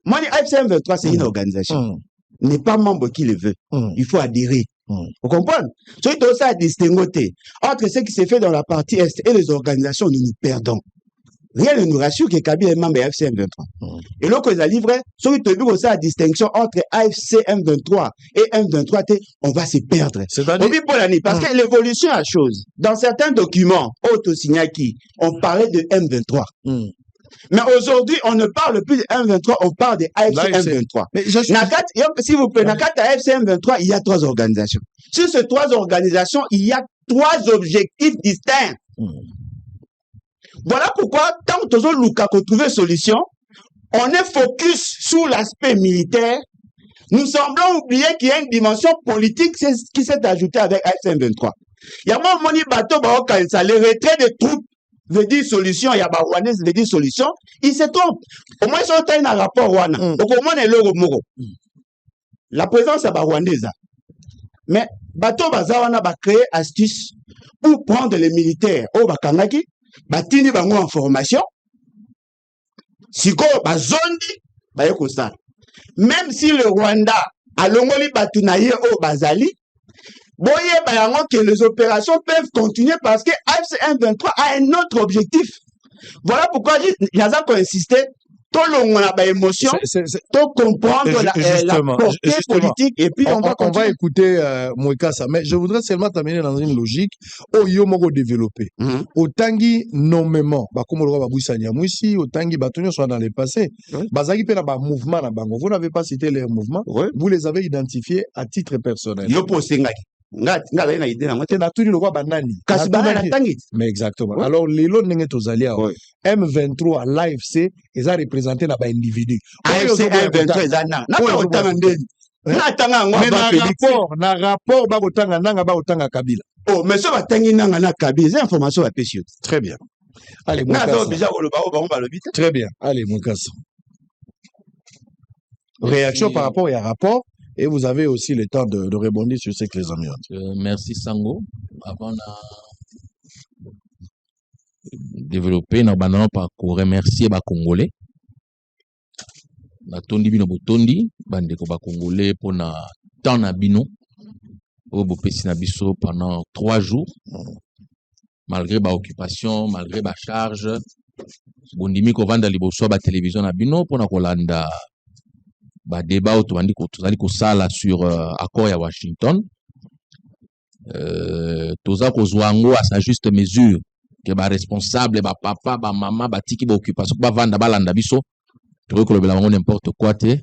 Moi, AFC M23, c'est une organisation. N'est pas membre qui le veut. Il faut adhérer. Vous comprenez? C'est tout ça à distinguer. Entre ce qui s'est fait dans la partie Est et les organisations, nous nous perdons. Rien ne nous rassure que Kabila est membre de AFC M23. Et là, quand ils ont livré, si tu as vu la distinction entre AFC M23 et M23, on va se perdre. Parce que l'évolution a chose. Dans certains documents, Signaki, on parlait de M23. Mais aujourd'hui, on ne parle plus de M23, on parle de AFC M23. S'il vous plaît, dans AFC M23, il y a 3 organisations. Sur ces 3 organisations, il y a 3 objectifs distincts. Voilà pourquoi, tant que nous avons trouvé solution, on est focus sur l'aspect militaire. Nous semblons oublier qu'il y a une dimension politique qui s'est ajoutée avec AFC M23. Il y a mon bateau, les retraits de troupes veut dire solution, il y a Rwandais veut dire solution. Il se trompe. Au moins, ils ont un rapport Rwanda. Donc, au moins, il y a la présence est rwandaise. Mais, bateau Bazawana va créer astuce pour prendre les militaires au Bakangaki. Batini bango en formation siko bazondi baye kosala même si le Rwanda a longoli batunaye au bazali boye bayango que les opérations peuvent continuer parce que AFC M23 a un autre objectif. Voilà pourquoi j'ai insisté tout le a ba émotion tout comprendre la portée politique et puis on va écouter Mwekasa, mais je voudrais seulement t'amener dans une logique au yomogo développé au tangi nommément ba comme le roi Babouissa Nyamwisi au tangi batonyo soit dans le passé bazaki pe na ba mouvement na bango, vous n'avez pas cité les mouvements, vous les avez identifiés à titre personnel. Yo posengaki nga na idée na na tuni le roi banani mais exactement. Alors lelo ndenge tozalia M23 l'AFC ils ont représenté na ba individu AFC M23 ezana na pas otanga ndeni na tanga ngwa na rapport ba otanga nanga ba otanga Kabila. Oh mais ça batangi nanga na Kabila, c'est information à pêcher. Très bien. Allez très bien. Allez Mwekasa. Réaction par rapport à rapport. Et vous avez aussi le temps de rebondir sur ce que les amis ont dit. Merci Sango. Avant de développer, nous allons remercier les Congolais. Nous tondi bino botondi, bandeko ba Congolais pour na temps na bino. Au bopesi na biso pendant 3 jours. Malgré ba occupation, malgré ba charge, bondimi ko vanda liboso ba télévision na bino pour na kolanda ba débat automandi ko tozali ko sala sur accord ya Washington. Toza ko zwango à sa juste mesure que ba responsable ba papa ba maman ba tiki ba occupation ba vanda ba landa biso to ko lobela ngo n'importe quoi te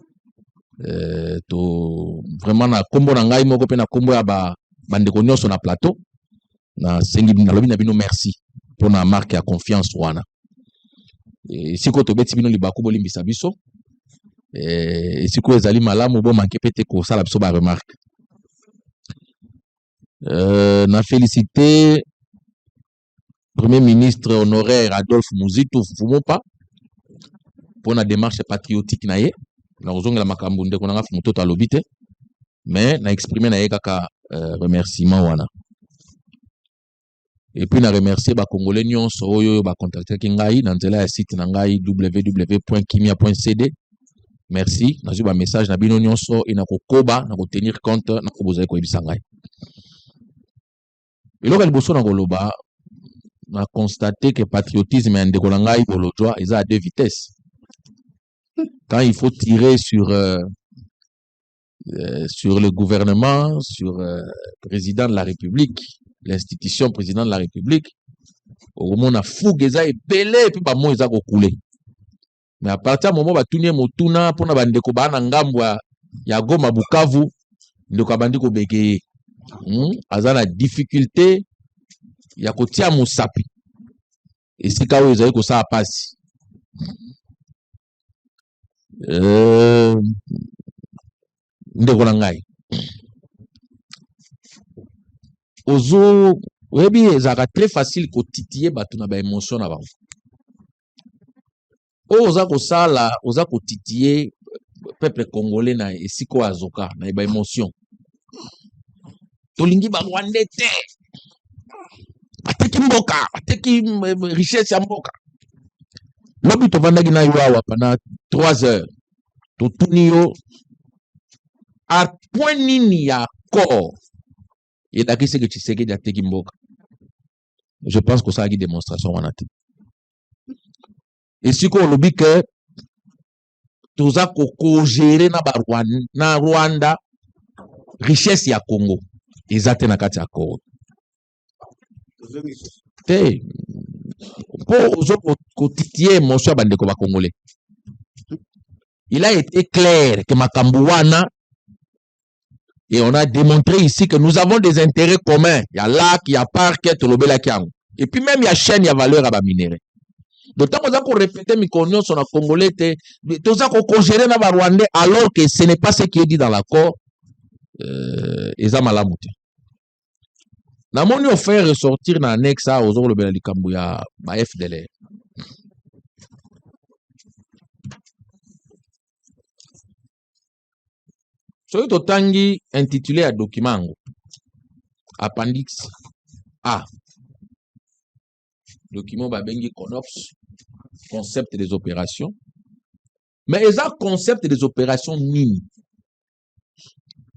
to vraiment na kombo na ngai moko pe na kombo ya ba bandeko nyonso na plateau na sengi na lobi na bino merci pour na marque ya confiance wana et siko to beti bino libako bolimbisa biso et si quoi ezali malamu bo manke pete ko sala biso ba remarque na félicité Premier ministre honoraire Adolphe Muzito Fumopa pour la démarche patriotique na ye na ozongela makambo ndeko na nga Fumoto alobite mais na exprimer na ye kaka remerciement wana Et puis, on a remercié les Congolais nyonso oyo ba contacter kingai dans le site nangai www.kimia.cd. Merci. Nazu ba message na bino nyonso ina kokoba na ko tenir compte na ko bozai ko ebisa ngai. Eloko liboso na koloba na constaté que patriotisme et ndeko na ngai bolojwa ils à deux vitesses. Quand il faut tirer sur le gouvernement, sur le président de la République, l'institution président de la République, au moment où on a fougue, ça est belé, et puis bah moi ils a coulé. Mais à partir du moment où on a tourné motuna pour na bande ko ba na ngambwa ya Goma Bukavu, ndeko bandi ko beke, azana difficulté ya kotia musapi. Et si kawo ils a ko ça passe. Ndeko na ngai ozo webi ezaka très facile ko titiller batu na ba émotion na bango oza ko sala oza ko titiller peuple congolais na esiko azoka na ba émotion tolingi ba Rwanda te ateki mboka ateki richesse ya mboka lobi tovandaki na yo awa pendant 3 heures totuni yo à point nini ya corps et daki c'est que tu sais que ya teki mboka. Je pense que ça a une démonstration wana te. Et si ko lobi que toza ko gérer na Rwanda richesse ya Congo ezate na kati ya Congo. Te po ozo ko titier monsieur bandeko ba congolais. Il a été clair que makambo wana. Et on a démontré ici que nous avons des intérêts communs. Il y a lac, il y a parc, il y a kiango. Et puis même il y a chaîne, il y a valeur à ba minéraux. D'autant qu'on a répété mes cognos sur la Congolais, tout ça qu'on gère dans le Rwandais, alors que ce n'est pas ce qui est dit dans l'accord. Ils ont malamouté. Nous avons fait ressortir dans l'annexe aux autres de Likambouya, ma FDLR. Soyo totangi intitulé à document appendix A. Document babengi CONOPS, concept des opérations. Mais ils ont concept des opérations nini.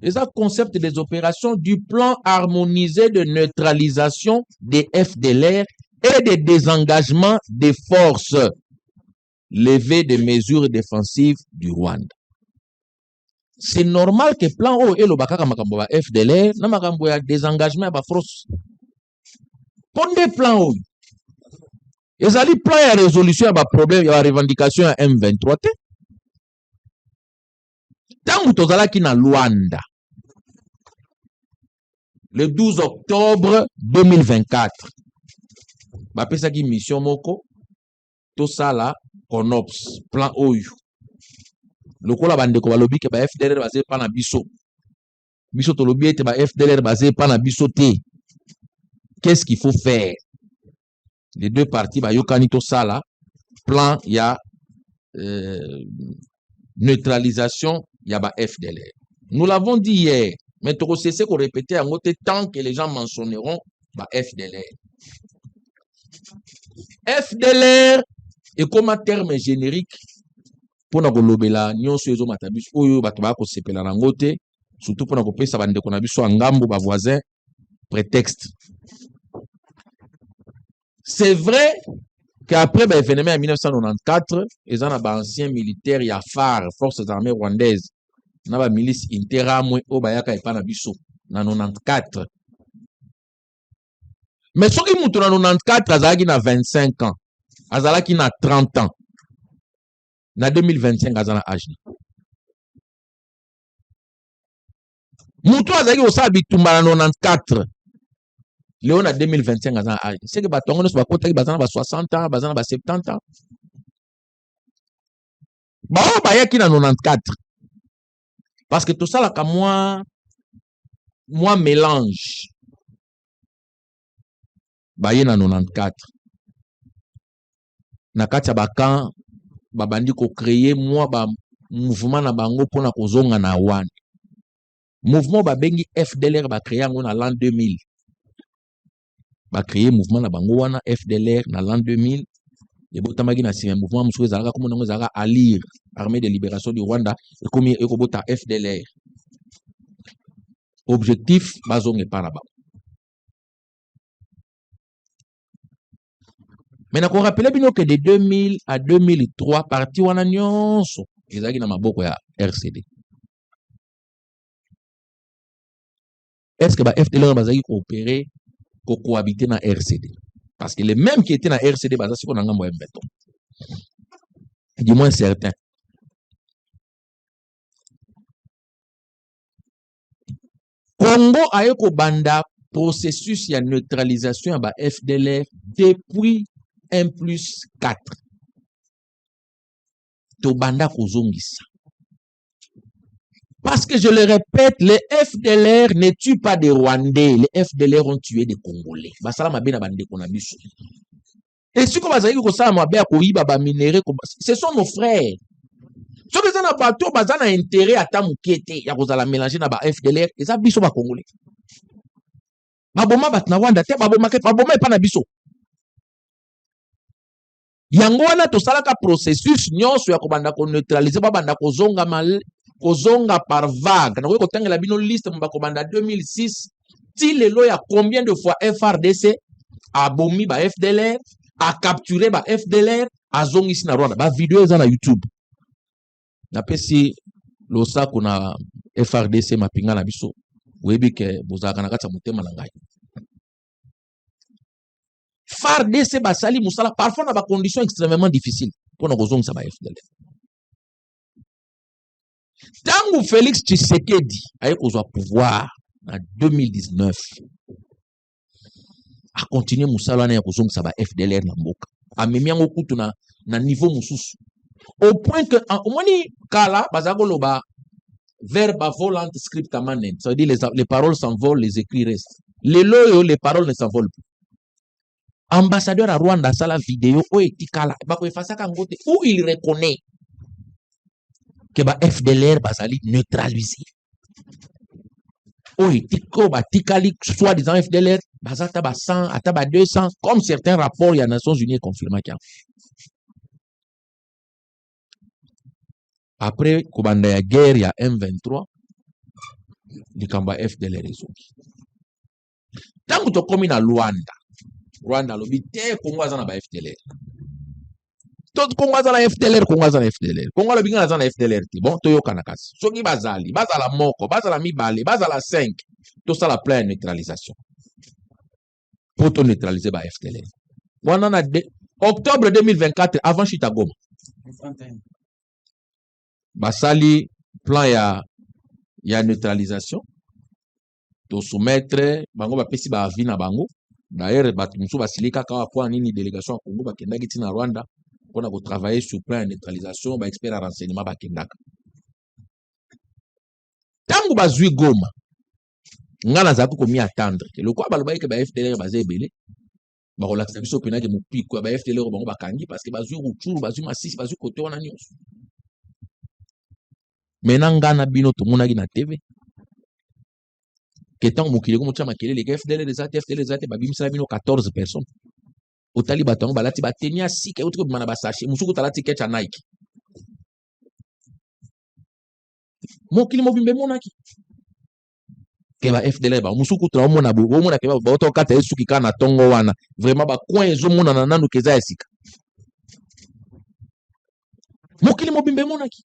Ils ont concept des opérations du plan harmonisé de neutralisation des FDLR et de désengagement des forces levées des mesures défensives du Rwanda. C'est normal que plan O et le bakaka makambo ba FDLR na makambo ya désengagement ba force. Pondé plan O. Ezali plan ya résolution ya ba problème ya revendication ya M23 te. Tangu tozalaki na Luanda le 12 octobre 2024. Ba pesaki mission moko to sala CONOPS plan oyo. Lokola bandeko balobi ke ba FDLR basé pa na biso. Biso to lobi ete ba FDLR basé pa na biso te. Qu'est-ce qu'il faut faire? Les deux parties ba yokani to sala plan ya neutralisation ya ba FDLR. Nous l'avons dit hier, mais tu cesser qu'on répétait en côté tant que les gens mentionneront ba FDLR. FDLR est comme un terme générique pour na kolobela nyonso ezo matabis oyo bato ba ko sepela na ngote surtout pour na ko pesa bande ko na biso ngambo ba voisin prétexte. C'est vrai qu'après ba événement en 1994 ils ont ba ancien militaire ya phare forces armées rwandaises na ba milice interamwe o bayaka epa na biso na 94. Mais soki mutu na 94 azalaki na 25 ans azalaki na 30 ans na 2025 azana âge. Mutu azaki osala bitumba na 94. Léon na 2025 azana âge. C'est que batongo no bakota ki bazana ba 60 ans, bazana ba 70 ans. Ba o ba yaki na 94. Parce que tout ça là comme moi mélange. Ba ye na 94. Na kati ya bakan babandi ko créer moi ba mouvement na bango pona kozonga na wana. Mouvement ba bengi FDLR ba créer ngo na l'an 2000. ba créer mouvement na bango wana FDLR na l'an 2000 et botamaki na sima mouvement musuku ezalaka comme nango ezalaka ALIR, Armée de Libération du Rwanda, et comme ekobota FDLR. Objectif bazonge para ba. Mais na ko rappeler bino que de 2000 à 2003 parti wana nyonso ezalaki na maboko ya RCD. Est-ce que ba FDLR bazaki coopérer pour cohabiter na RCD? Parce que les mêmes qui étaient na RCD bazaki ko nanga moyen béton. Du moins certain. Congo a eu banda processus de neutralisation ba FDLR depuis 1+4. To banda kozongisa. Parce que je le répète, les FDLR ne tuent pas des Rwandais. Les FDLR ont tué des Congolais. Et ce que ce sont nos frères. Ce que ça bateau, ça a intérêt à t'amouqueter. Ya kozala mélanger na ba FDLR. Et ça biso ba Congolais. Baboma bat na Rwanda te baboma pa na biso. Yango wana to salaka processus nyonso ya kobanda ko neutraliser ba banda ko zonga mal. Kozonga par vague. Na ko tangela bino liste mba komanda 2006 ti lelo ya combien de fois FRDC a bomi ba FDLR, a capturé ba FDLR, a zongi si na Rwanda. Ba vidéo eza na YouTube. Na pesi losa kuna FRDC mapinga na biso. Webi ke bozaka na kati motema na ngai. FRDC basali musala parfois na ba conditions extrêmement difficiles pour na kozongi sa ba FDLR. Tangu Félix Tshisekedi a eu pouvoir en 2019 a continué Moussala na kozonga sa ba FDLR na mboka a memi yango kutu na niveau mususu au point que au moni kala bazako loba verbe volant script manent, ça veut dire les paroles s'envolent, les écrits restent. Les loyo les paroles ne s'envolent plus. Ambassadeur à Rwanda ça la vidéo o etikala bako efasa kangote où il reconnaît que ba FDLR bazali neutralisé. Oui, tiko ba tikali soit disant FDLR bazata ba 100 ata ba 200 comme certains rapports il y a Nations Unies confirmé qu'il y a. Après kobanda ya guerre ya M23 likamba FDLR ezoki. Tangu to komi na Rwanda lobi te Congo azana ba FDLR. Tout Congo azana FDLR, Congo azana FDLR. Congo lobi nga azana FDLR ti. Bon, to yoka na kasi. Soki bazali moko, bazala mibale, bazala 5. Tout ça la pleine neutralisation. Pour to neutraliser ba FDLR. Wana na octobre 2024 avant Chitagoma. Basali plan ya neutralisation. To soumettre bango ba pesi ba avis na bango. D'ailleurs batu musu basilika kawa kwa nini délégation ya Congo bakendaki ti na Rwanda. On a travaillé sur plan de neutralisation, ba expert en renseignement bakendaka. Tangu bazui Goma, ngana za ko mi attendre que le quoi balobaye que ba FDLR bazé belé. Ba relaxa biso pena ke mupiko ba FDLR bango bakangi parce que bazui Rutshuru, bazui Masisi, bazui côté wana nyonso. Mena ngana bino to monaki na TV. Que tant mokile ko mutcha makele les FDLR les AT babimisa bino 14 personnes. Otali batongo balati batenia sika uti ko bimana basache musuku talati kecha Nike mokili mobimbe monaki ke ba FDLR ba musuku to mona bo mona ke ba to kata esuki kana tongo wana vraiment ba coin ezo mona na nanu keza ya sika mokili mobimbe monaki.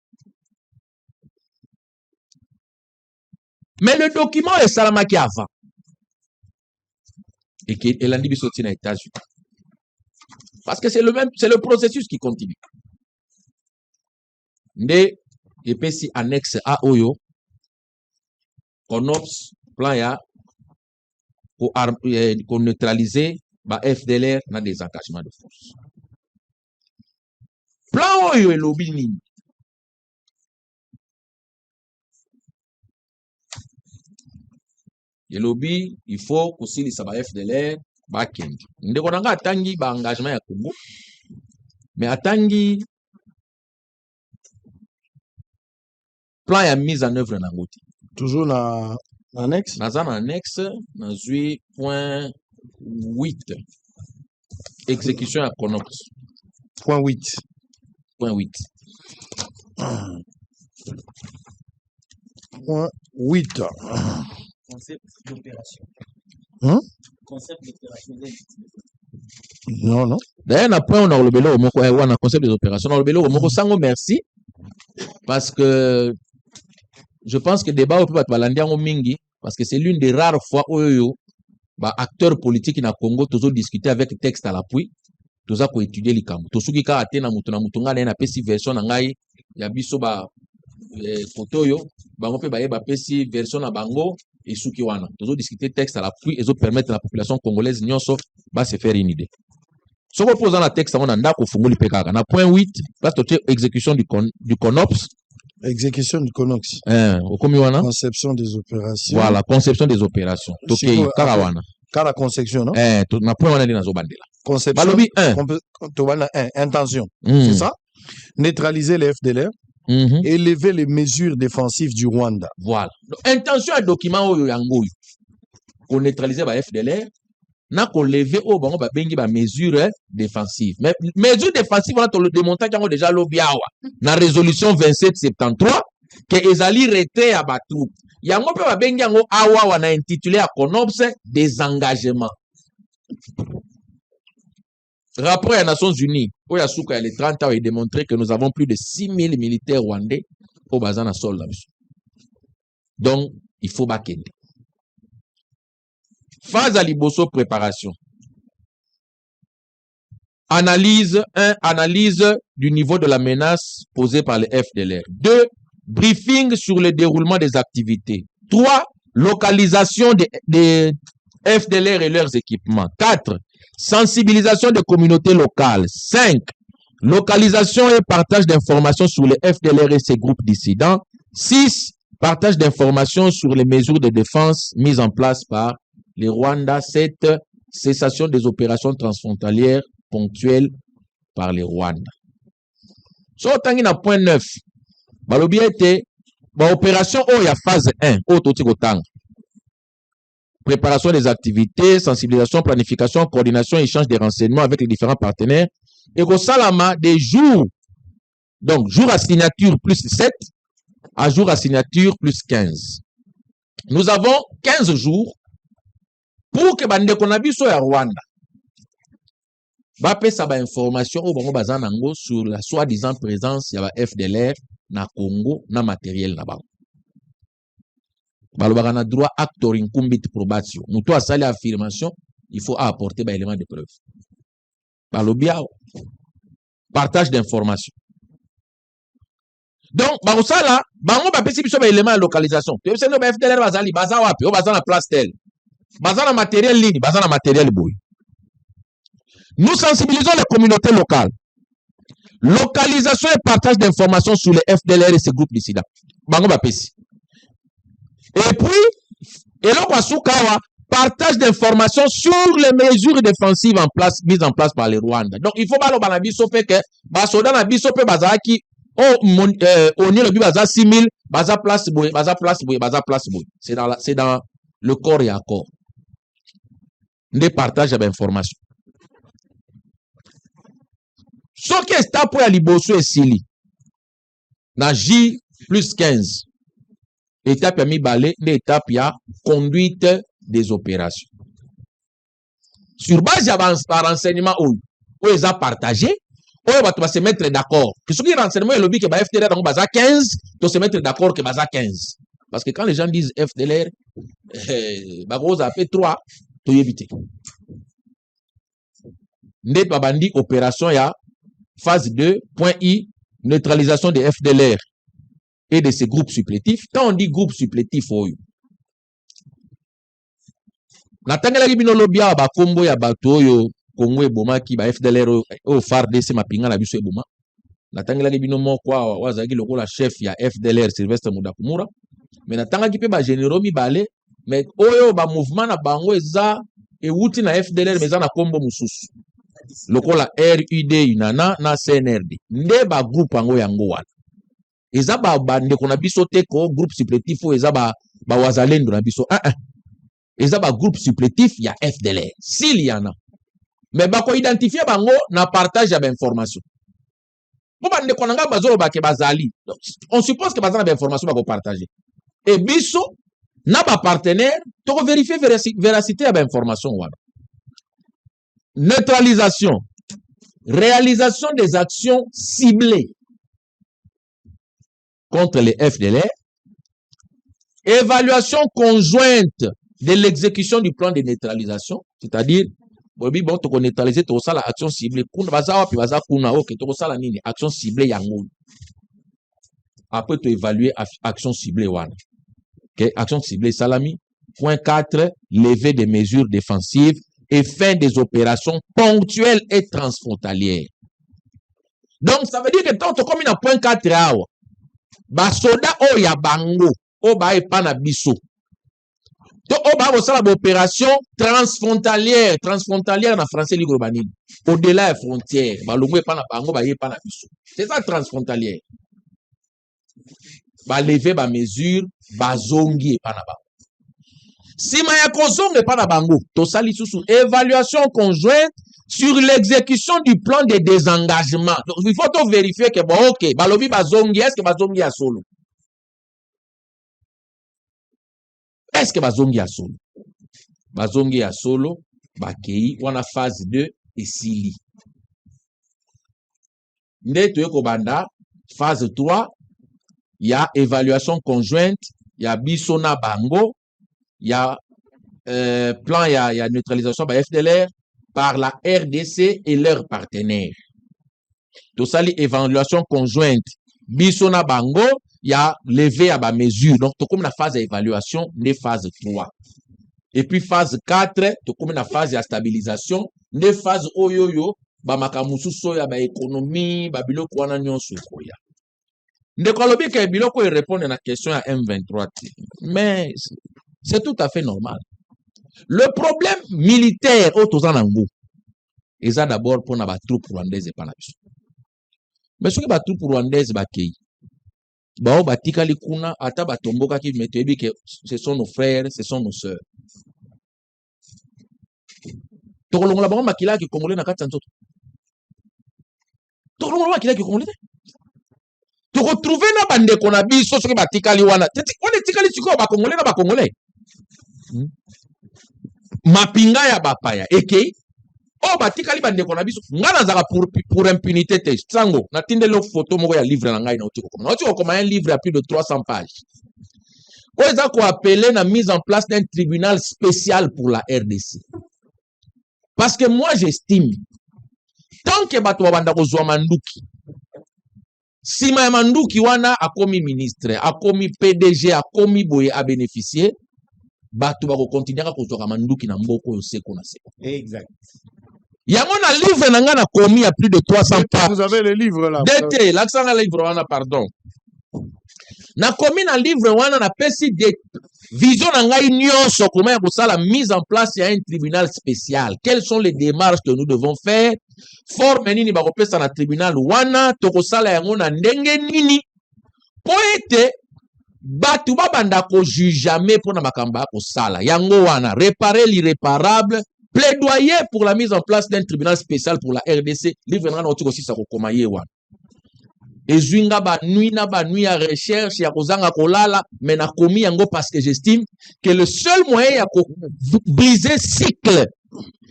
Mais le document est salamaki avant et que elandi bisoti na États-Unis. Parce que c'est le processus qui continue. Nde epesi annexe A oyo konops plan ya pour neutraliser ba FDLR na des engagements de force. Plan oyo elobi nini? Elobi il faut kosilisa ba FDLR bakendi. Ndeko nanga atangi ba engagement ya Congo. Mais atangi plan ya mise en œuvre na ngoti. Toujours na annexe. Naza na annexe, na zui point 8. Exécution à Conox. Point 8. Point 8. Point 8. Concept d'opération. Hein? Concept d'opération. Non, non. D'ailleurs, on a point, on a le concept des opérations. On a le sango merci. Parce que je pense que le débat au plus mingi, parce que c'est l'une des rares fois où acteurs politiques dans le Congo, tous discuter avec texte à l'appui, tous ont étudié les camps. Tous ceux qui ont été dans la version nangai, ya biso ba photo yo, bango pe ba pesi version na bango et ceux qui wana. Tous ont discuté texte à l'appui et permettre à la population congolaise nyonso ba se faire une idée. Si on pose dans la texte, on a ndako fungoli pekaka. Na point 8, place de exécution du CONOPS. Exécution du CONOPS. Conception des opérations. Voilà, conception des opérations. Toké karawana. Kara conception, non? Na point wana na zo bandela. Conception. Balobi 1. Intention. C'est ça? Neutraliser les FDLR. Élever les mesures défensives du Rwanda. Voilà. Intention à document oyo yango. Qu'on neutraliser ba FDLR. Na qu'on lever au bango ba bengi ba mesure défensive. Mais mesure défensive on a le démonté qui déjà lobiawa. Na résolution 2773 que ezali retrait à ba troupe. Yango pe ba bengi yango awa wana intitulé à CONOPS désengagement. Rapport des Nations Unies, où il y a les 30 ans, il démontré que nous avons plus de 6000 militaires rwandais au Bazana sol là. Donc, il faut bakende. Phase à liboso préparation. Analyse du niveau de la menace posée par les FDLR. 2. Briefing sur le déroulement des activités. 3. Localisation des FDLR et leurs équipements. 4. Sensibilisation des communautés locales. 5. Localisation et partage d'informations sur les FDLR et ses groupes dissidents. 6. Partage d'informations sur les mesures de défense mises en place par les Rwandais. 7. Cessation des opérations transfrontalières ponctuelles par les Rwandais. So tangi na point 9. Balobi était opération il y a phase 1 préparation des activités, sensibilisation, planification, coordination, échange des renseignements avec les différents partenaires. Et au salama des jours. Donc, jour à signature plus 7, à jour à signature plus 15. Nous avons 15 jours pour que bande konabiso ya Rwanda va pesa ba information au bango bazanango sur la soi-disant présence ya ba FDLR na Congo na matériel na bango. Balobaka na droit actoring kumbit probatio. Muto asali affirmation, il faut apporter ba élément de preuve. Balobia partage d'informations. Donc barosala bango ba pesi biso ba élément de localisation. Tu sais no ba FDLR bazali baza wapi? O baza na place tel. Baza na matériel ligne, baza na matériel boy. Nous sensibilisons les communautés locales. Localisation et partage d'informations sur les FDLR et ses groupes dissidents. Bango ba pesi. Et puis, partage d'informations sur les mesures défensives mises en place par les Rwandais. Donc, il faut que les soldats na biso pe bazaki on est le baza 6000 baza place boy. C'est dans le corps et à corps. Des partages d'informations. Ce qui est pour la liboso et sili. Na J plus 15. Étape à mi-balé, l'étape à conduite des opérations. Sur base de renseignement où ils ont partagé, où ils vont se mettre d'accord. Que ce qui est renseignement, il que FDLR dans base 15, ils se mettre d'accord que base 15. Parce que quand les gens disent FDLR, Bagros a fait 3, tu éviter. Net Babandi, opération ya phase 2, point I, neutralisation des FDLR et de ces groupes supplétifs. Quand on dit groupe supplétif, natangela bino lobia ba kombo ya bato yo Kongo eboma ki ba FDLR o FARDC mapinga na biso eboma. Natangela bino moko wazaki lokola chef ya FDLR Sylvestre Mudakumura. Mais natanga ki pe ba généraux mibale, mais oyo ba mouvement na bango eza ewuti na FDLR meza na kombo mususu. Lokola RUD Unana na CNRD. Nde ba groupe yango yango wana. Eza ba bande kona biso te ko groupe supplétif o eza ba wazalendo na biso. Et ça, groupe supplétif, il y a FDLR. S'il y en a. Mais bah, quand identifier bango, na partage d'informations. On suppose que bazana d'informations va partager. Et biso, na ba partenaire, tu vas vérifier véracité à l'information. Neutralisation. Réalisation des actions ciblées contre les FDLR. Évaluation conjointe de l'exécution du plan de neutralisation, c'est-à-dire, bon, tu connais neutraliser, tu as l'action ciblée. Action ciblée, yango. Après, tu évalues action ciblée, okay? Action ciblée, salami. Point 4, lever des mesures défensives et fin des opérations ponctuelles et transfrontalières. Donc, ça veut dire que tant que comme il y a point 4, basoda o ya bango, o ba epana biso. To o ba osala opération transfrontalière en français ligrobanine. Au-delà des frontières, ba longo epana bango ba epana biso. C'est ça transfrontalière. Ba lever ba mesure, ba zongi epana bango. Si maya kozonga epana bango, to sali susu évaluation conjointe sur l'exécution du plan de désengagement. Donc, il faut vérifier que bon, ok, balobi bazongi, est-ce que bazongi a solo? Est-ce que bazongi a solo? Bazongi a solo, bakei, on a phase 2 et sili. Nde tueko banda, phase 3, il y a évaluation conjointe, il y a bisona bango, il y a plan, il y a neutralisation par FDLR, par la RDC et leurs partenaires. Tout ça, l'évaluation conjointe, bisona bango, il y a levé à ma mesure. Donc, tout comme la phase d'évaluation, les phases 3. Et puis, phase 4, tout comme la phase de stabilisation, les phases oyoyo, ba makamusu soya, ba économie, ba biloko wana nyonso koya. Ndekolobi ke biloko répondre à la question à M23. Mais c'est tout à fait normal. Le problème militaire au Tozanango, c'est d'abord pour les troupes rwandaises et pas la biso. Mais ce que les troupes rwandaises bakei, bao batikali kuna ata batomboka ki metebi que ce sont nos frères, ce sont nos sœurs. Tokolongola bango makila ki congolais na kati nzoto. Tokolongola makila ki congolais. Tu retrouves na bande qu'on a biso ce que batikali wana. On est tikali siko ba congolais na ba congolais. Mapinga ya bapaya ekei o batikali bande kona biso ngana zaka pour impunité te sango na tindelo photo moko ya livre na ngai na otiko comme otiko comme un livre à plus de 300 pages ko eza ko appeler na mise en place d'un tribunal spécial pour la RDC parce que moi j'estime tant que bato banda ko zwa manduki sima ya manduki wana akomi ministre akomi PDG akomi boye a bénéficier batu bako continuer à kozoka manduki na mboko yo seko na seko. Exact. Yango na livre na nga na komi à plus de 300 pages. Vous avez le livre là. D'été, l'accent na livre wana pardon. Na komi na livre wana na pesi de vision na ngai nyonso comment ya kosala mise en place ya un tribunal spécial. Quelles sont les démarches que nous devons faire? Forme nini bako pesa na tribunal wana to kosala yango na ndenge nini? Po ete batu babanda ko juge jamais pour na makamba ko sala yango wana réparer l'irréparable plaidoyer pour la mise en place d'un tribunal spécial pour la RDC livre na otiko sisa ko komaye wana ezwinga ba nuit à recherche ya kozanga kolala mais na komi yango parce que j'estime que le seul moyen ya ko briser cycle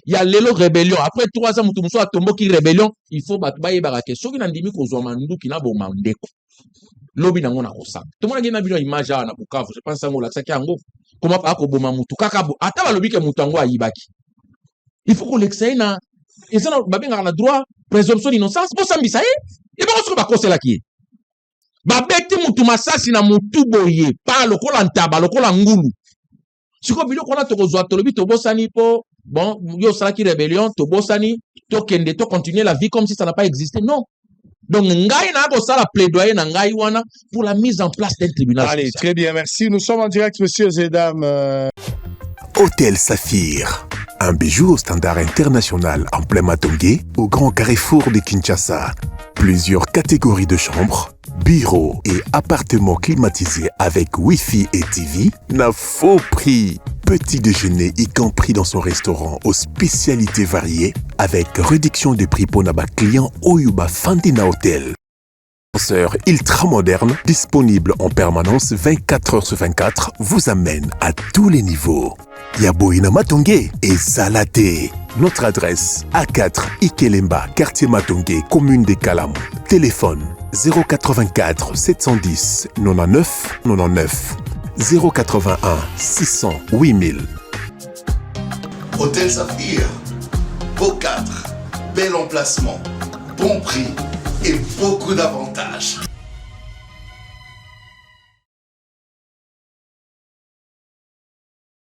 il y a lelo rébellion après 3 ans mutu muso atombo ki rébellion il faut batu baye barake soki na ndimi ko zwa manduki na bo mandeko lobi nango na kosala tout le monde ngena bino image na Bukavu je pense ngo la tsaki yango comment pas ko boma mutu kaka ata ba lobi ke mutu ngo ayibaki il faut qu'on l'exaye na et ça ba benga na droit présomption d'innocence bo sambisa et ba ko ba kosela ki ba beti mutu masasi na mutu boye pa lokola ntaba lokola ngulu siko biloko na to kozwa to lobi to bosani po bon yo sala ki rébellion to bosani to kende to continuer la vie comme si ça n'a pas existé non. Donc, ngai na ko sala plaidoyer na ngai wana pour la mise en place d'un tribunal. Allez, spécial. très bien, merci. Nous sommes en direct, messieurs et dames. Hôtel Saphir, un bijou au standard international en plein Matongé, au grand carrefour de Kinshasa. Plusieurs catégories de chambres, bureaux et appartements climatisés avec Wi-Fi et TV, n'a faux prix. petit déjeuner y compris dans son restaurant aux spécialités variées avec réduction des prix pour naba clients Oyuba Fandina Hotel. Ascenseur ultra moderne, disponible en permanence 24 heures sur 24, vous amène à tous les niveaux. Yaboina Matongé et Zalaté. Notre adresse A4 Ikelemba, quartier Matongé, commune des Kalam. Téléphone 084 710 99 99 081 600 8000. Hôtel Saphir, beau cadre, bel emplacement, bon prix et beaucoup d'avantages.